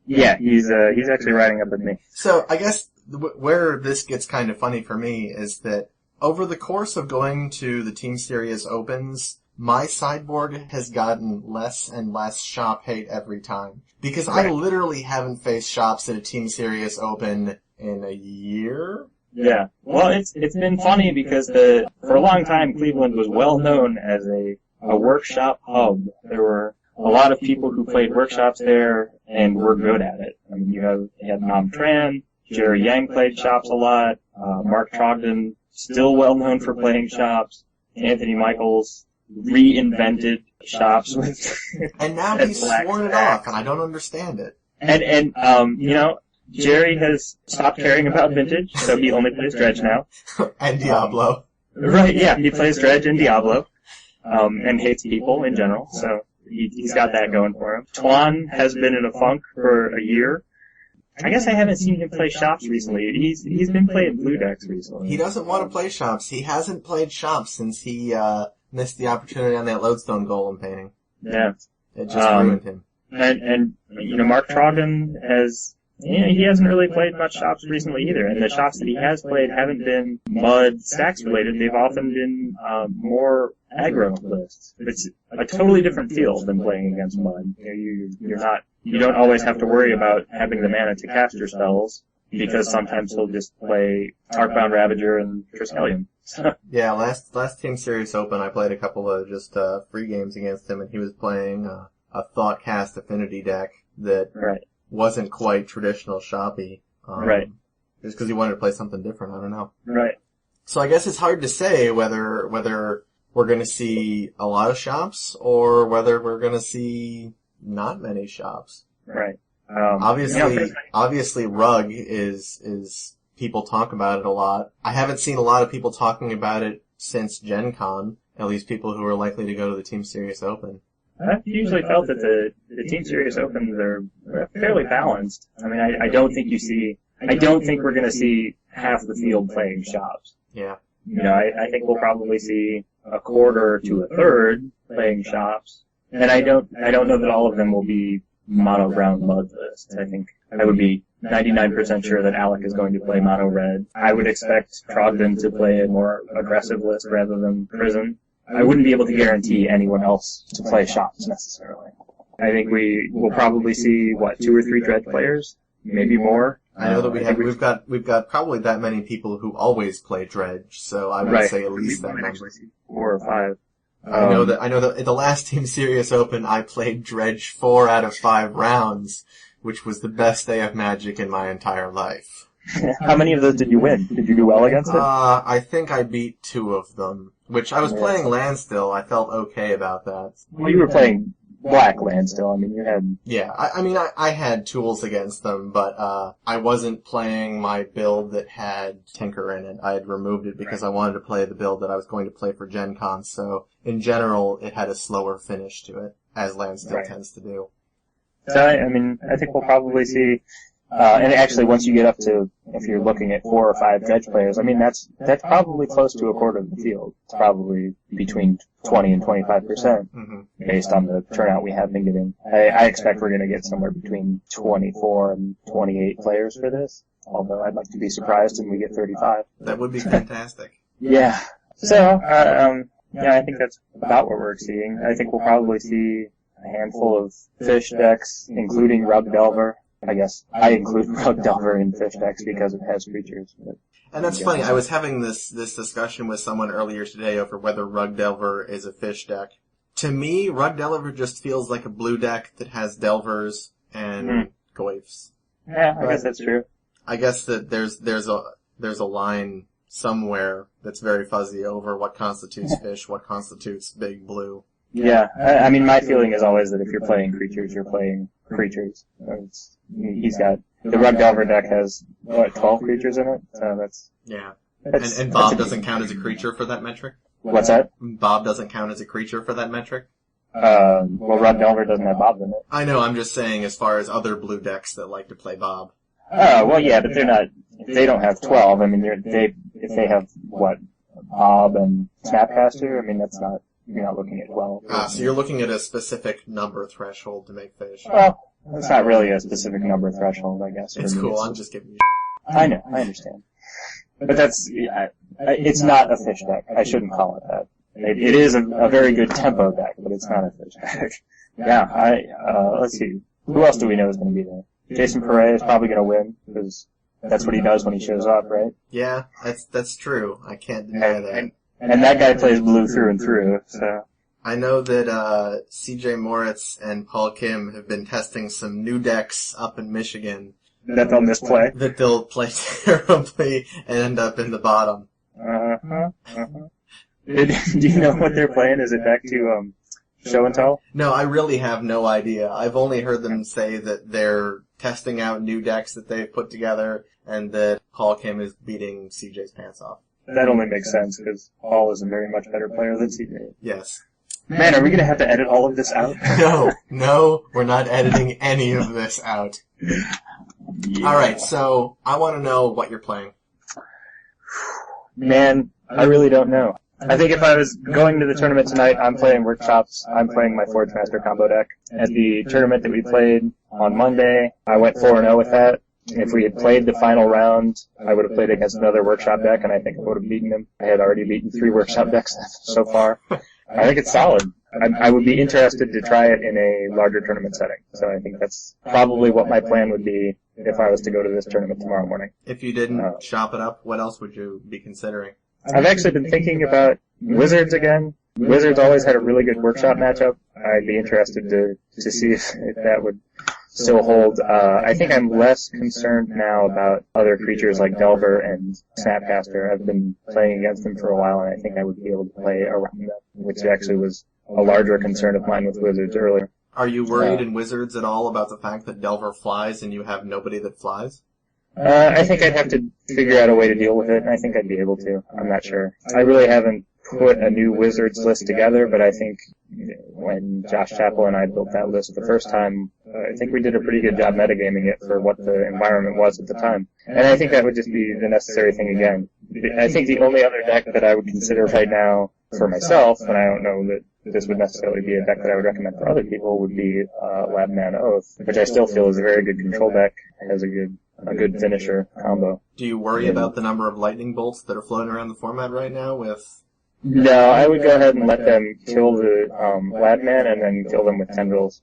Yeah, he's actually riding up with me. So I guess where this gets kind of funny for me is that over the course of going to the Team Series Opens, my sideboard has gotten less and less shop hate every time. Because I literally haven't faced shops at a Team Series Open in a year. Yeah. Well, it's been funny because for a long time Cleveland was well known as a workshop hub. There were a lot of people who played workshops there and were good at it. I mean, you had Nam Tran, Jerry Yang played shops a lot, Mark Trogdon, still well known for playing shops, Anthony Michaels reinvented shops with and now he's sworn it off, and I don't understand it. And you know, Jerry has stopped caring about Vintage, so he only plays Dredge now. And Diablo. Right, yeah, he plays Dredge and Diablo, and hates people in general, so he's got that going for him. Tuan has been in a funk for a year. I guess I haven't seen him play shops recently. He's been playing blue decks recently. He doesn't want to play shops. He hasn't played shops since he missed the opportunity on that Lodestone Golem painting. Yeah. It just ruined him. And you know, Mark Trogdon he hasn't really played much shops recently either, and the shops that he has played haven't been mud stacks related. They've often been more aggro lists. It's a totally different feel than playing against mud. You don't always have to worry about having the mana to cast your spells, because sometimes he'll just play Arcbound Ravager and Triskelion. Yeah, last Team Series Open, I played a couple of just free games against him, and he was playing a Thoughtcast Affinity deck that wasn't quite traditional shoppy. Just because he wanted to play something different, I don't know. Right. So I guess it's hard to say whether we're going to see a lot of shops or whether we're going to see not many shops. Right. Obviously, Rug is people talk about it a lot. I haven't seen a lot of people talking about it since Gen Con, at least people who are likely to go to the Team Series Open. I've usually felt that the Team Series Opens are fairly balanced. I mean, I don't think we're going to see half the field playing shops. Yeah. You know, I think we'll probably see a quarter to a third playing shops. And I don't know that all of them will be mono brown mud lists. I think I would be 99% sure that Alec is going to play mono red. I would expect Trogdon to play a more aggressive list rather than Prison. I wouldn't be able to guarantee anyone else to play shops necessarily. I think we will probably see, 2 or 3 Dredge players? Maybe more. I know that we've got probably that many people who always play Dredge, so I would say at least that number. 4 or 5. I know that at the last Team Serious Open, I played Dredge 4 out of 5 rounds, which was the best day of Magic in my entire life. How many of those did you win? Did you do well against it? I think I beat 2 of them, which I was playing land still. I felt okay about that. Well, you were playing black land still. I mean, you had... Yeah, I had tools against them, but I wasn't playing my build that had Tinker in it. I had removed it because I wanted to play the build that I was going to play for Gen Con, so in general, it had a slower finish to it, as land still tends to do. So, I think we'll probably see... and actually, once you get up to, if you're looking at 4 or 5 Dredge players, that's probably close to a quarter of the field. It's probably between 20 and 25%, based on the turnout we have been getting. I expect we're going to get somewhere between 24 and 28 players for this, although I'd like to be surprised and we get 35. That would be fantastic. Yeah. So, I think that's about what we're seeing. I think we'll probably see a handful of fish decks, including Rug Delver. I guess I include Rug Delver in fish decks because it has creatures. And that's funny. I was having this discussion with someone earlier today over whether Rug Delver is a fish deck. To me, Rug Delver just feels like a blue deck that has Delvers and Goyfs. Yeah, I guess that's true. I guess that there's a line somewhere that's very fuzzy over what constitutes fish, what constitutes big blue. Yeah, my feeling is always that if you're playing creatures, you're playing creatures. He's got, the Rug Delver deck has, 12 creatures in it? So that's... Yeah. And Bob doesn't count as a creature for that metric? What's that? Bob doesn't count as a creature for that metric? Well, Rug Delver doesn't have Bob in it. I know, I'm just saying as far as other blue decks that like to play Bob. Oh, well, yeah, but they don't have 12. If they have, Bob and Snapcaster, that's not... You're not looking at 12. So you're looking at a specific number threshold to make fish. Well, it's not really a specific number threshold, I guess. It's cool, I'm just giving you I know, I understand. But it's not a fish deck. I shouldn't call it that. It is a very good tempo deck, but it's not a fish deck. Yeah, let's see. Who else do we know is going to be there? Jason Perret is probably going to win, because that's what he does when he shows up, right? Yeah, that's true. I can't deny that. And that guy plays blue through and through, so... I know that CJ Moritz and Paul Kim have been testing some new decks up in Michigan. That they'll misplay? That they'll play terribly and end up in the bottom. Do you know what they're playing? Is it back to show and tell? No, I really have no idea. I've only heard them say that they're testing out new decks that they've put together and that Paul Kim is beating CJ's pants off. That only makes sense, because Paul is a very much better player than CJ. Yes. Man, are we going to have to edit all of this out? No, we're not editing any of this out. Yeah. Alright, so I want to know what you're playing. Man, I really don't know. I think if I was going to the tournament tonight, I'm playing Workshops. I'm playing my Forge Master combo deck. At the tournament that we played on Monday, I went 4-0 with that. If we had played the final round, I would have played against another Workshop deck, and I think I would have beaten him. I had already beaten 3 Workshop decks so far. I think it's solid. I would be interested to try it in a larger tournament setting. So I think that's probably what my plan would be if I was to go to this tournament tomorrow morning. If you didn't shop it up, what else would you be considering? I've actually been thinking about Wizards again. Wizards always had a really good Workshop matchup. I'd be interested to see if that would still hold. I think I'm less concerned now about other creatures like Delver and Snapcaster. I've been playing against them for a while, and I think I would be able to play around them, which actually was a larger concern of mine with Wizards earlier. Are you worried in Wizards at all about the fact that Delver flies and you have nobody that flies? I think I'd have to figure out a way to deal with it, and I think I'd be able to. I'm not sure. I really haven't put a new Wizards list together, but I think when Josh Chappell and I built that list the first time, I think we did a pretty good job metagaming it for what the environment was at the time. And I think that would just be the necessary thing again. I think the only other deck that I would consider right now for myself, and I don't know that this would necessarily be a deck that I would recommend for other people, would be Labman Oath, which I still feel is a very good control deck. It has a good finisher combo. Do you worry about the number of lightning bolts that are floating around the format right now with... No, I would go ahead and let them kill the Labman and then kill them with tendrils.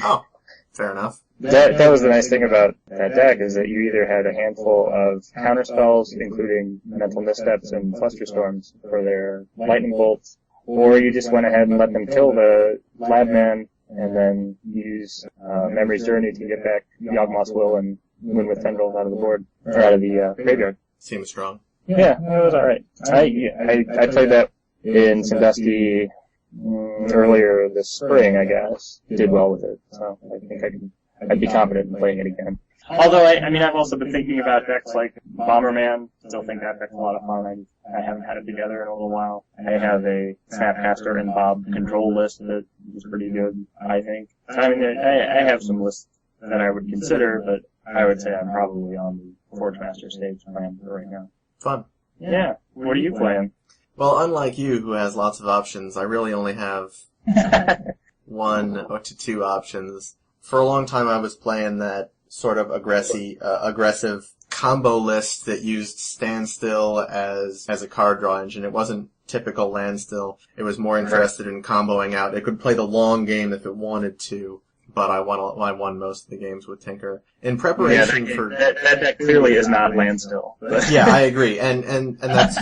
Oh, fair enough. That was the nice thing about that deck, is that you either had a handful of counterspells, including Mental Missteps and Flusterstorms for their lightning bolts, or you just went ahead and let them kill the Labman and then use Memory's Journey to get back Yawgmoth's Will and win with tendrils out of the board, or out of the graveyard. Seems strong. Yeah, that was alright. I played that in Sandusky earlier this spring, I guess. Did well with it, so I think I'd be confident in playing it again. Although, I've also been thinking about decks like Bomberman. Still think that deck's a lot of fun. I haven't had it together in a little while. I have a Snapcaster and Bob control list that is pretty good, I think. So, I have some lists that I would consider, but I would say I'm probably on the Forge Master stage plan for right now. Fun. Yeah. What are you playing? Well, unlike you, who has lots of options, I really only have 1 or 2 options. For a long time, I was playing that sort of aggressive combo list that used Standstill as a card draw engine. It wasn't typical Landstill. It was more interested in comboing out. It could play the long game if it wanted to, but I won most of the games with Tinker. In preparation for... That clearly is not Landstill. Yeah, I agree. And that's...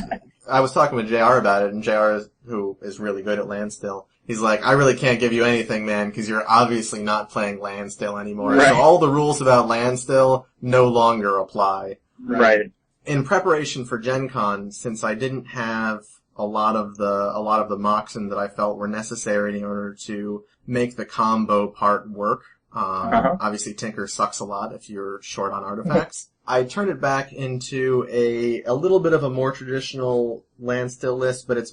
I was talking with JR about it, and JR, who is really good at Landstill, he's like, I really can't give you anything, man, because you're obviously not playing Landstill anymore. Right. So all the rules about Landstill no longer apply. Right. In preparation for Gen Con, since I didn't have a lot of the Moxen that I felt were necessary in order to make the combo part work, obviously Tinker sucks a lot if you're short on artifacts. I turned it back into a little bit of a more traditional Landstill list, but it's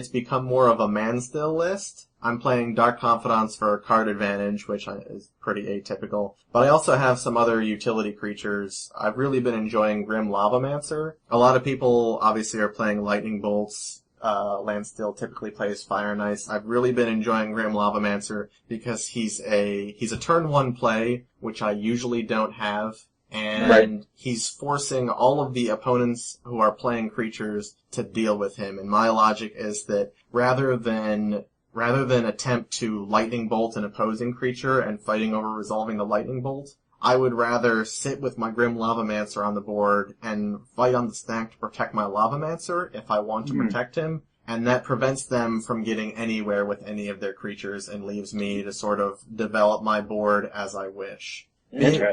become more of a Manstill list. I'm playing Dark Confidants for card advantage, which is pretty atypical. But I also have some other utility creatures. I've really been enjoying Grim Lavamancer. A lot of people obviously are playing Lightning Bolts. Landstill typically plays Fire and Ice. I've really been enjoying Grim Lavamancer because he's a turn 1 play, which I usually don't have. And he's forcing all of the opponents who are playing creatures to deal with him. And my logic is that rather than attempt to lightning bolt an opposing creature and fighting over resolving the lightning bolt, I would rather sit with my Grim Lavamancer on the board and fight on the stack to protect my Lavamancer if I want to protect him. And that prevents them from getting anywhere with any of their creatures and leaves me to sort of develop my board as I wish.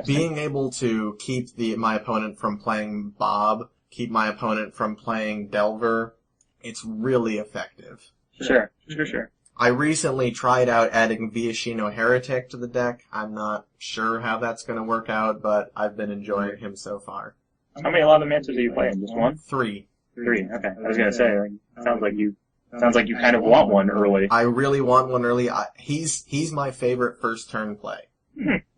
Being able to keep my opponent from playing Bob, keep my opponent from playing Delver, it's really effective. Sure. I recently tried out adding Viashino Heretic to the deck. I'm not sure how that's going to work out, but I've been enjoying him so far. How many Lavamancers are you playing? Just one? 3. 3, okay. I was going to say, sounds like you kind of want one early. I really want one early. He's my favorite first turn play.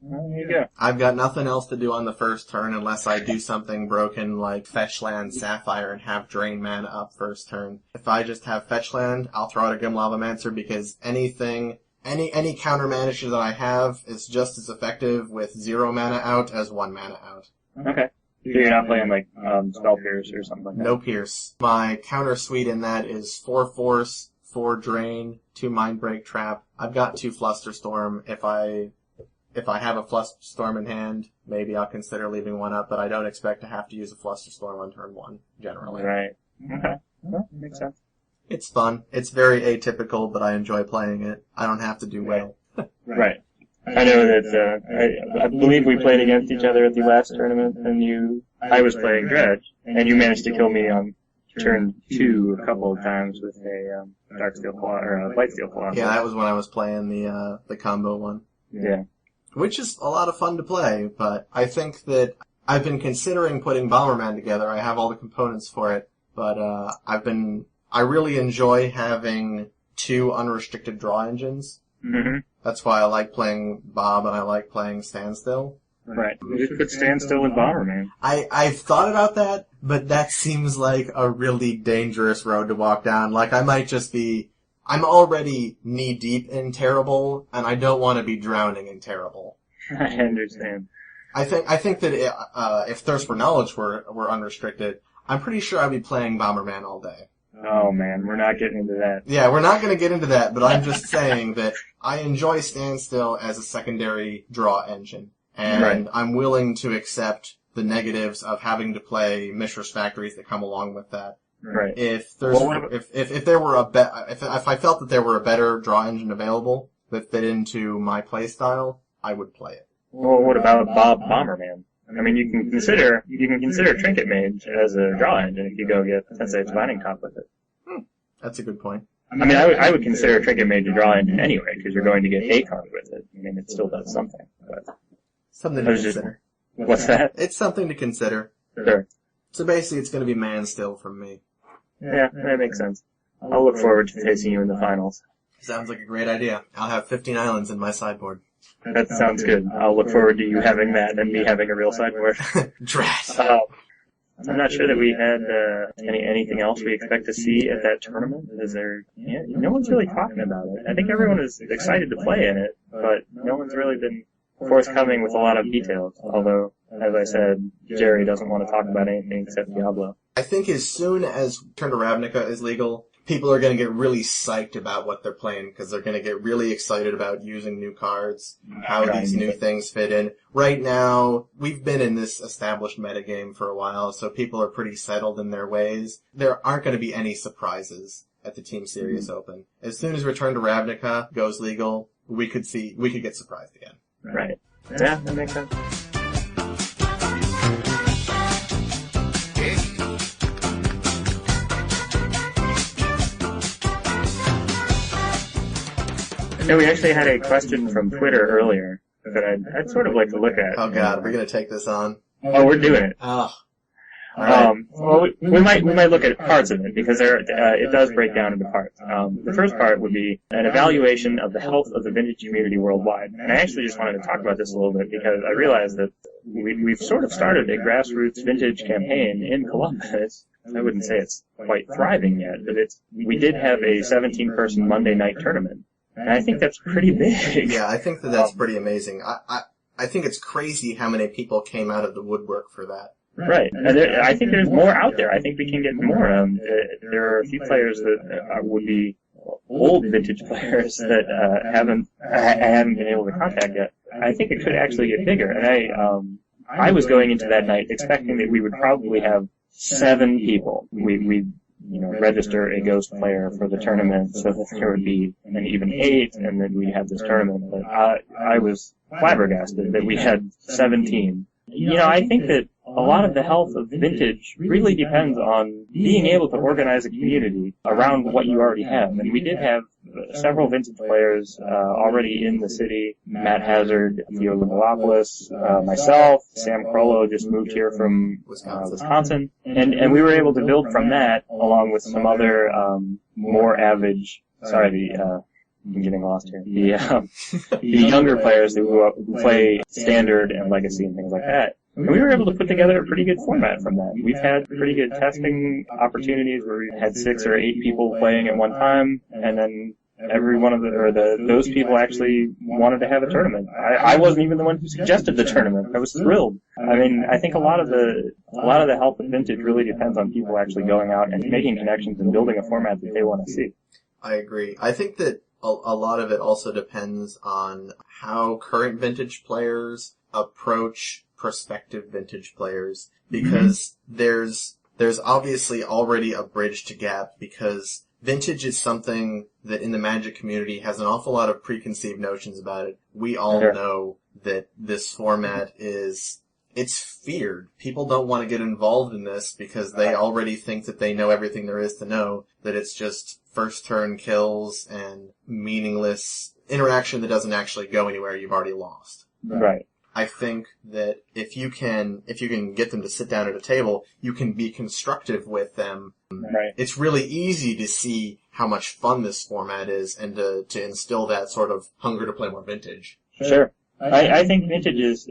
Well, there you go. I've got nothing else to do on the first turn unless I do something broken like fetch land Sapphire and have drain mana up first turn. If I just have fetch land, I'll throw out a Grim Lavamancer because any counter manager that I have is just as effective with 0 mana out as 1 mana out. Okay. So you're not playing like Spell Pierce or something like that? No Pierce. My counter suite in that is 4 Force, 4 Drain, 2 Mindbreak Trap. I've got 2 Flusterstorm. If I have a Flusterstorm in hand, maybe I'll consider leaving one up, but I don't expect to have to use a Flusterstorm on turn 1, generally. Right. Okay. Well, makes sense. It's fun. It's very atypical, but I enjoy playing it. I don't have to do well. Right. I know that, I believe we played against each other at the last tournament, and I was playing Dredge, and you managed to kill me on turn 2 a couple of times with a, Darksteel or a Blightsteel Colossus. Yeah, that was when I was playing the combo one. Yeah. Which is a lot of fun to play, but I think that I've been considering putting Bomberman together. I have all the components for it, but I I really enjoy having 2 unrestricted draw engines. Mm-hmm. That's why I like playing Bob and I like playing Standstill. Right. You could stand still with Bomberman. I've thought about that, but that seems like a really dangerous road to walk down. Like, I might just be... I'm already knee-deep in terrible, and I don't want to be drowning in terrible. I understand. I think that if Thirst for Knowledge were unrestricted, I'm pretty sure I'd be playing Bomberman all day. Oh man, we're not getting into that. Yeah, we're not going to get into that, but I'm just saying that I enjoy Standstill as a secondary draw engine. And Right. I'm willing to accept the negatives of having to play Mishra's Factories that come along with that. Right. If there were if I felt that there were a better draw engine available that fit into my play style, I would play it. Well, what about Bob Bomberman? I mean, you can consider Trinket Mage as a draw engine if you go get Sensei's Divining Top with it. That's a good point. I mean, I would consider Trinket Mage a draw engine anyway because you're going to get a card with it. I mean, it still does something. But Something to consider. What's that? It's something to consider. Sure. So basically, it's going to be Man Still from me. Yeah, that makes sense. I'll look forward to facing you in the finals. Sounds like a great idea. I'll have 15 islands in my sideboard. That sounds good. I'll look forward to you having that and me having a real sideboard. Drat. I'm not sure that we had anything else we expect to see at that tournament. Is there? Yeah, no one's really talking about it. I think everyone is excited to play in it, but no one's really been forthcoming with a lot of details. Although, as I said, Jerry doesn't want to talk about anything except Diablo. I think as soon as Return to Ravnica is legal, people are going to get really psyched about what they're playing because they're going to get really excited about using new cards, how these new things fit in. Right now, we've been in this established metagame for a while, so people are pretty settled in their ways. There aren't going to be any surprises at the Team Series Open. As soon as Return to Ravnica goes legal, we could get surprised again. Right. Yeah, that makes sense. And we actually had a question from Twitter earlier that I'd sort of like to look at. Oh god, we're going to take this on. Oh, we're doing it. Oh. Right. Well, we might look at parts of it because it does break down into parts. The first part would be an evaluation of the health of the vintage community worldwide. And I actually just wanted to talk about this a little bit because I realized that we've sort of started a grassroots vintage campaign in Columbus. I wouldn't say it's quite thriving yet, but we did have a 17-person Monday night tournament. And I think that's pretty big. Yeah, I think that's pretty amazing. I think it's crazy how many people came out of the woodwork for that. Right. And I think there's more out there. I think we can get more. There are a few players that would be old vintage players that haven't been able to contact yet. I think it could actually get bigger. And I was going into that night expecting that we would probably have 7 people. We register a ghost player for the tournament so that there would be an even 8 and then we'd have this tournament. But I was flabbergasted that we had 17. I think that a lot of the health of vintage really depends on being able to organize a community around what you already have. And we did have several vintage players already in the city. Matt Hazard, Theo Limelopoulos, myself, Sam Crollo just moved here from Wisconsin. And we were able to build from that along with some other more average, I'm getting lost here. The younger players who play Standard and Legacy and things like that. And we were able to put together a pretty good format from that. We've had pretty good testing opportunities where we had 6 or 8 people playing at one time, and then every one of those people actually wanted to have a tournament. I wasn't even the one who suggested the tournament. I was thrilled. I mean, I think a lot of the health of vintage really depends on people actually going out and making connections and building a format that they want to see. I agree. I think that a lot of it also depends on how current vintage players approach prospective vintage players, because there's obviously already a bridge to gap, because vintage is something that in the Magic community has an awful lot of preconceived notions about it. We all know that this format it's feared. People don't want to get involved in this because they already think that they know everything there is to know, that it's just first turn kills and meaningless interaction that doesn't actually go anywhere. You've already lost. Right. I think that if you can get them to sit down at a table, you can be constructive with them. Right. It's really easy to see how much fun this format is and to instill that sort of hunger to play more Vintage. Sure. I think Vintage is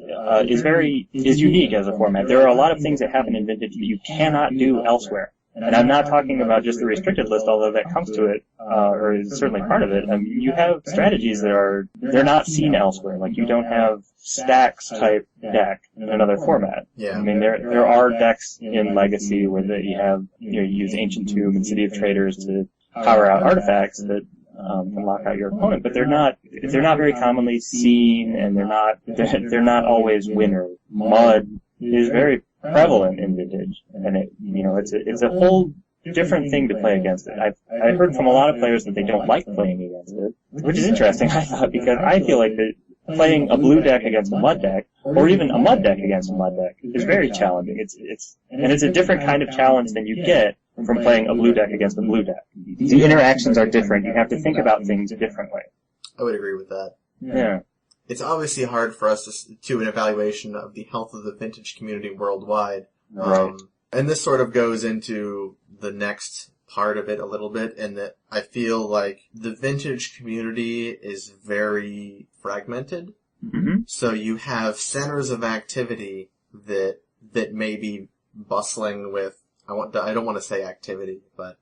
unique as a format. There are a lot of things that happen in Vintage that you cannot do elsewhere. And I'm not talking about just the restricted list, although that comes to it, or is certainly part of it. I mean, you have strategies that they're not seen elsewhere. Like, you don't have stacks type deck in another format. Yeah. I mean, there are decks in Legacy where you use Ancient Tomb and City of Traders to power out artifacts that can lock out your opponent, but they're not very commonly seen, and they're not always winners. Mud is very prevalent in Vintage, and it's a whole different thing to play against it. I've heard from a lot of players that they don't like playing against it, which is interesting, I thought, because I feel like that playing a blue deck against a mud deck, or even a mud deck against a mud deck, is very challenging. It's a different kind of challenge than you get from playing a blue deck against a blue deck. The interactions are different. You have to think about things differently. I would agree with that. Yeah. It's obviously hard for us to do an evaluation of the health of the Vintage community worldwide. Right. And this sort of goes into the next part of it a little bit, in that I feel like the Vintage community is very fragmented. Mm-hmm. So you have centers of activity that may be bustling with, I don't want to say activity, but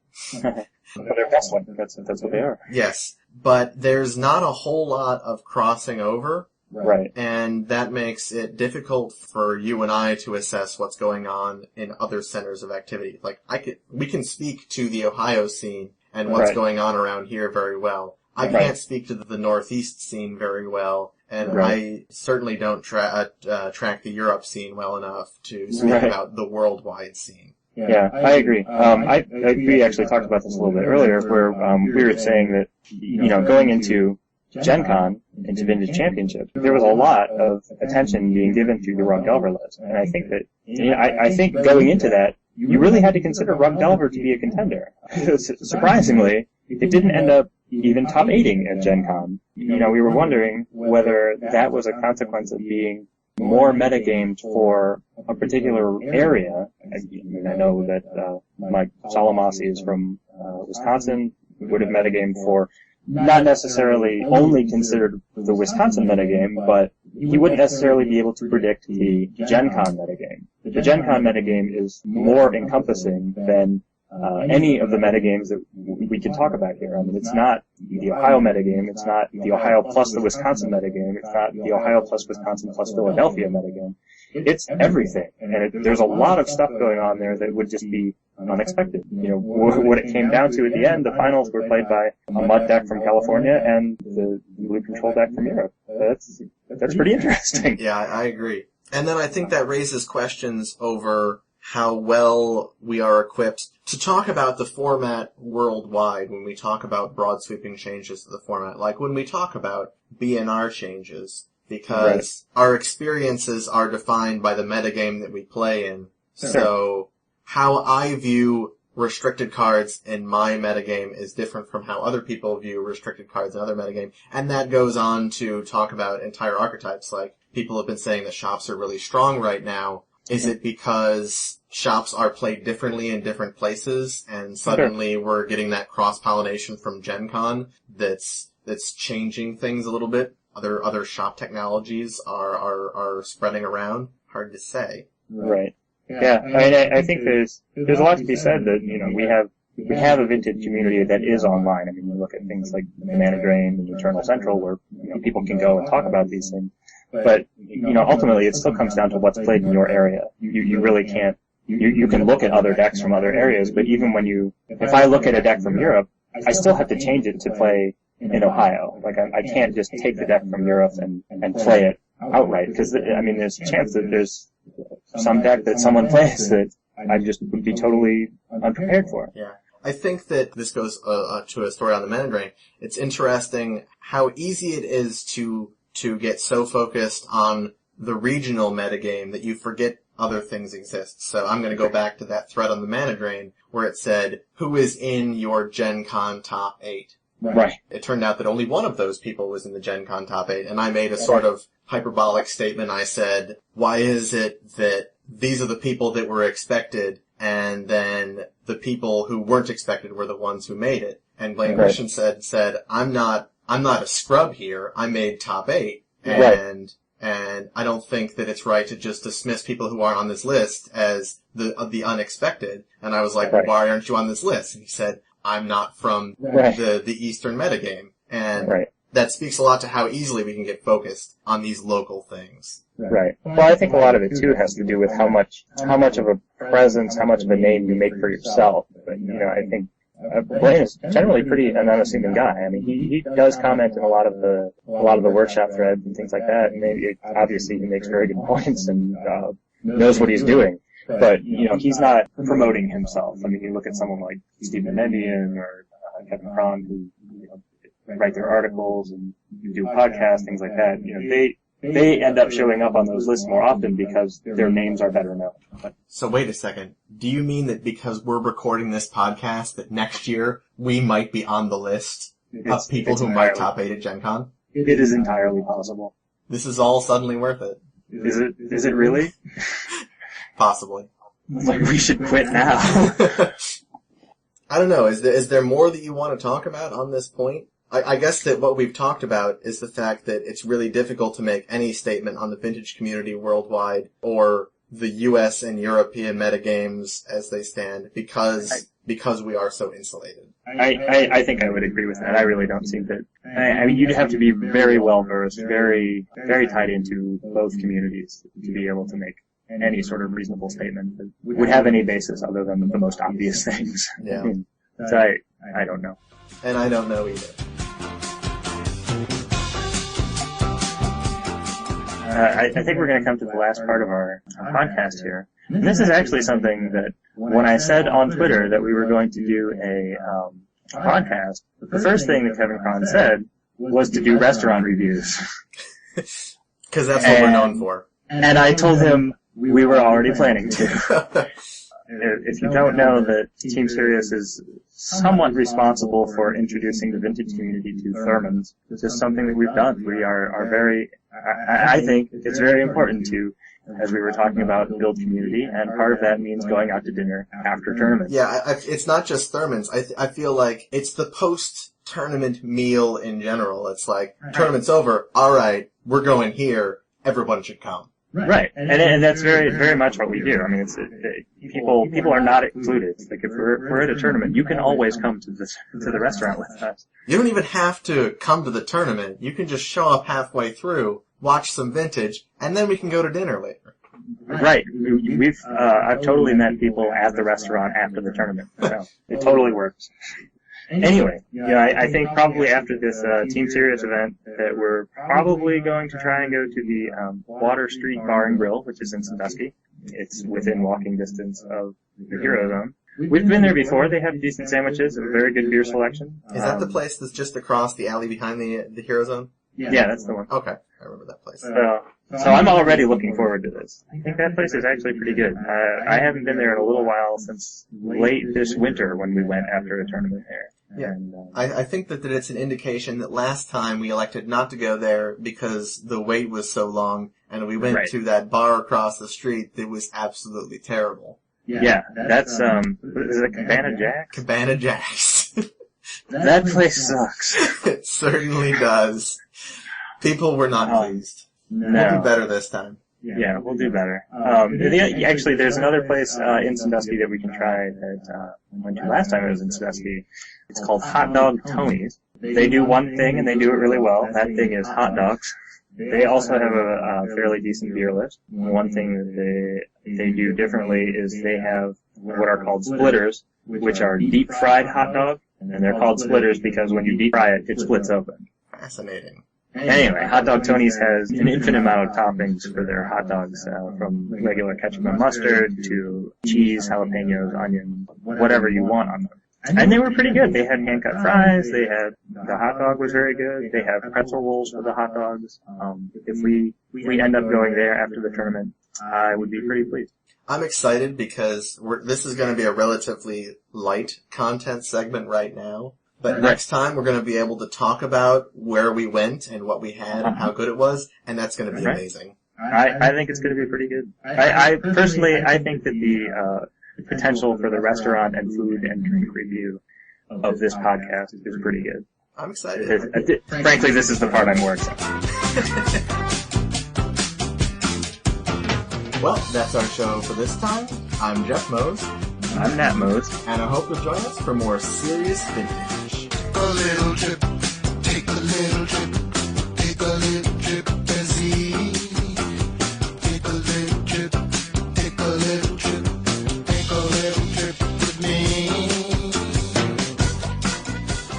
But they're bustling. That's what they are. yes. But there's not a whole lot of crossing over. Right. And that makes it difficult for you and I to assess what's going on in other centers of activity. Like, we can speak to the Ohio scene and what's going on around here very well. I can't speak to the Northeast scene very well, and I certainly don't track the Europe scene well enough to speak about the worldwide scene. Yeah, I agree. We actually talked about this a little bit earlier, where we were saying that, going into Gen Con, into Vintage Championship, there was a lot of attention being given to the Rug Delver list. And I think that, I think going into that, you really had to consider Rug Delver to be a contender. Surprisingly, it didn't end up even top 8ing at Gen Con. We were wondering whether that was a consequence of being more metagamed for a particular area. I know that Mike Solomasi is from Wisconsin, would have metagamed for not necessarily only considered the Wisconsin metagame, but he wouldn't necessarily be able to predict the Gen Con metagame. The Gen Con metagame is more encompassing than any of the metagames that we can talk about here. I mean, it's not the Ohio metagame, it's not the Ohio plus the Wisconsin metagame, it's not the Ohio plus Wisconsin plus Philadelphia metagame. It's everything. And there's a lot of stuff going on there that would just be unexpected. What it came down to at the end, the finals were played by a mud deck from California and the blue control deck from Europe. That's pretty interesting. Yeah, I agree. And then I think that raises questions over how well we are equipped to talk about the format worldwide when we talk about broad sweeping changes to the format, like when we talk about BNR changes, because our experiences are defined by the metagame that we play in. So how I view restricted cards in my metagame is different from how other people view restricted cards in other metagame, and that goes on to talk about entire archetypes. Like, people have been saying that shops are really strong right now. Is it because shops are played differently in different places, and suddenly we're getting that cross-pollination from Gen Con that's changing things a little bit? Other shop technologies are spreading around? Hard to say. Right. Yeah. I mean, I think there's a lot to be said that, we have a Vintage community that is online. I mean, you look at things like the Mana Drain and Eternal Central, where people can go and talk about these things. But, ultimately it still comes down to what's played in your area. You really can't, you can look at other decks from other areas, but even if I look at a deck from Europe, I still have to change it to play in Ohio. Like, I can't just take the deck from Europe and play it outright, because, there's a chance that there's some deck that someone plays that I just would be totally unprepared for. Yeah. I think that this goes to a story on the Mana Drain. It's interesting how easy it is to get so focused on the regional metagame that you forget other things exist. So I'm going to go back to that thread on the Mana Drain where it said, who is in your Gen Con top 8? Right. It turned out that only one of those people was in the Gen Con top 8, and I made a sort of hyperbolic statement. I said, why is it that these are the people that were expected, and then the people who weren't expected were the ones who made it? And Blaine Christian said, I'm not a scrub here. I made top 8. And I don't think that it's right to just dismiss people who aren't on this list as the unexpected. And I was like, why aren't you on this list? And he said, I'm not from the Eastern metagame. And that speaks a lot to how easily we can get focused on these local things. Right. Well, I think a lot of it too has to do with how much of a presence, how much of a name you make for yourself. But, I think Blaine is generally pretty an unassuming guy. I mean, he does comment in a lot of the workshop threads and things like that. And obviously he makes very good points and knows what he's doing. But he's not promoting himself. I mean, you look at someone like Stephen Mendian or Kevin Cron, who write their articles and do podcasts, things like that. They end up showing up on those lists more often because their names are better known. So wait a second. Do you mean that because we're recording this podcast that next year we might be on the list of people who might top 8 at Gen Con? It is entirely possible. This is all suddenly worth it. Is it really? Possibly. Like, we should quit now. I don't know. Is there more that you want to talk about on this point? I guess that what we've talked about is the fact that it's really difficult to make any statement on the vintage community worldwide or the US and European metagames as they stand because we are so insulated. I think I would agree with that. I really don't see that. I mean, you'd have to be very well versed, very, very tied into both communities to be able to make any sort of reasonable statement that would have any basis other than the most obvious things. Yeah. So I don't know. And I don't know either. I think we're going to come to the last part of our podcast here. And this is actually something that when I said on Twitter that we were going to do a podcast, the first thing that Kevin Cron said was to do restaurant reviews. Because that's what we're known for. And I told him we were already planning to. If you don't know that Team Sirius is somewhat responsible for introducing the vintage community to Thermans, it's just something that we've done. We are very, I think it's very important to, as we were talking about, build community, and part of that means going out to dinner after tournaments. Yeah, it's not just Thermans. I feel like it's the post-tournament meal in general. It's like, tournament's over, alright, we're going here, everyone should come. Right, and that's very, very much what we do. I mean, people are not excluded. Like, if we're at a tournament, you can always come to the restaurant with us. You don't even have to come to the tournament. You can just show up halfway through, watch some vintage, and then we can go to dinner later. Right. I've totally met people at the restaurant after the tournament. So it totally works. Anyway, I think probably after this Team Sirius event that we're probably going to try and go to the Water Street Bar and Grill, which is in Sandusky. It's within walking distance of the Hero Zone. We've been there before. They have decent sandwiches and a very good beer selection. Is that the place that's just across the alley behind the Hero Zone? Yeah, that's the one. Okay, I remember that place. So I'm already looking forward to this. I think that place is actually pretty good. I haven't been there in a little while since late this winter when we went after a tournament there. Yeah, I think that it's an indication that last time we elected not to go there because the wait was so long, and we went to that bar across the street that was absolutely terrible. Yeah, that's, is it Cabana Jack's? Cabana Jack's. That place sucks. It certainly does. People were not pleased. No. We'll do better this time. Yeah, we'll do better. Actually, there's another place in Sandusky that we can try that we went to last time I was in Sandusky. It's called Hot Dog Tony's. They do one thing, and they do it really well. That thing is hot dogs. They also have a fairly decent beer list. One thing that they do differently is they have what are called splitters, which are deep-fried hot dog, and they're called splitters because when you deep fry it, it splits open. Fascinating. Anyway, Hot Dog Tony's has an infinite amount of toppings for their hot dogs, from regular ketchup and mustard to cheese, jalapenos, onions, whatever you want on them. And they were pretty good. They had hand-cut fries. The hot dog was very good. They have pretzel rolls for the hot dogs. If we end up going there after the tournament, I would be pretty pleased. I'm excited because this is going to be a relatively light content segment right now. But next time we're going to be able to talk about where we went and what we had and how good it was, and that's going to be amazing. I think it's going to be pretty good. I personally, I think that the potential for the restaurant and food and drink review of this podcast is pretty good. I'm excited. Frankly, this is the part I'm more excited. Well, that's our show for this time. I'm Jeff Mose. I'm Nat Mose. And I hope you'll join us for more serious vintage. A little trip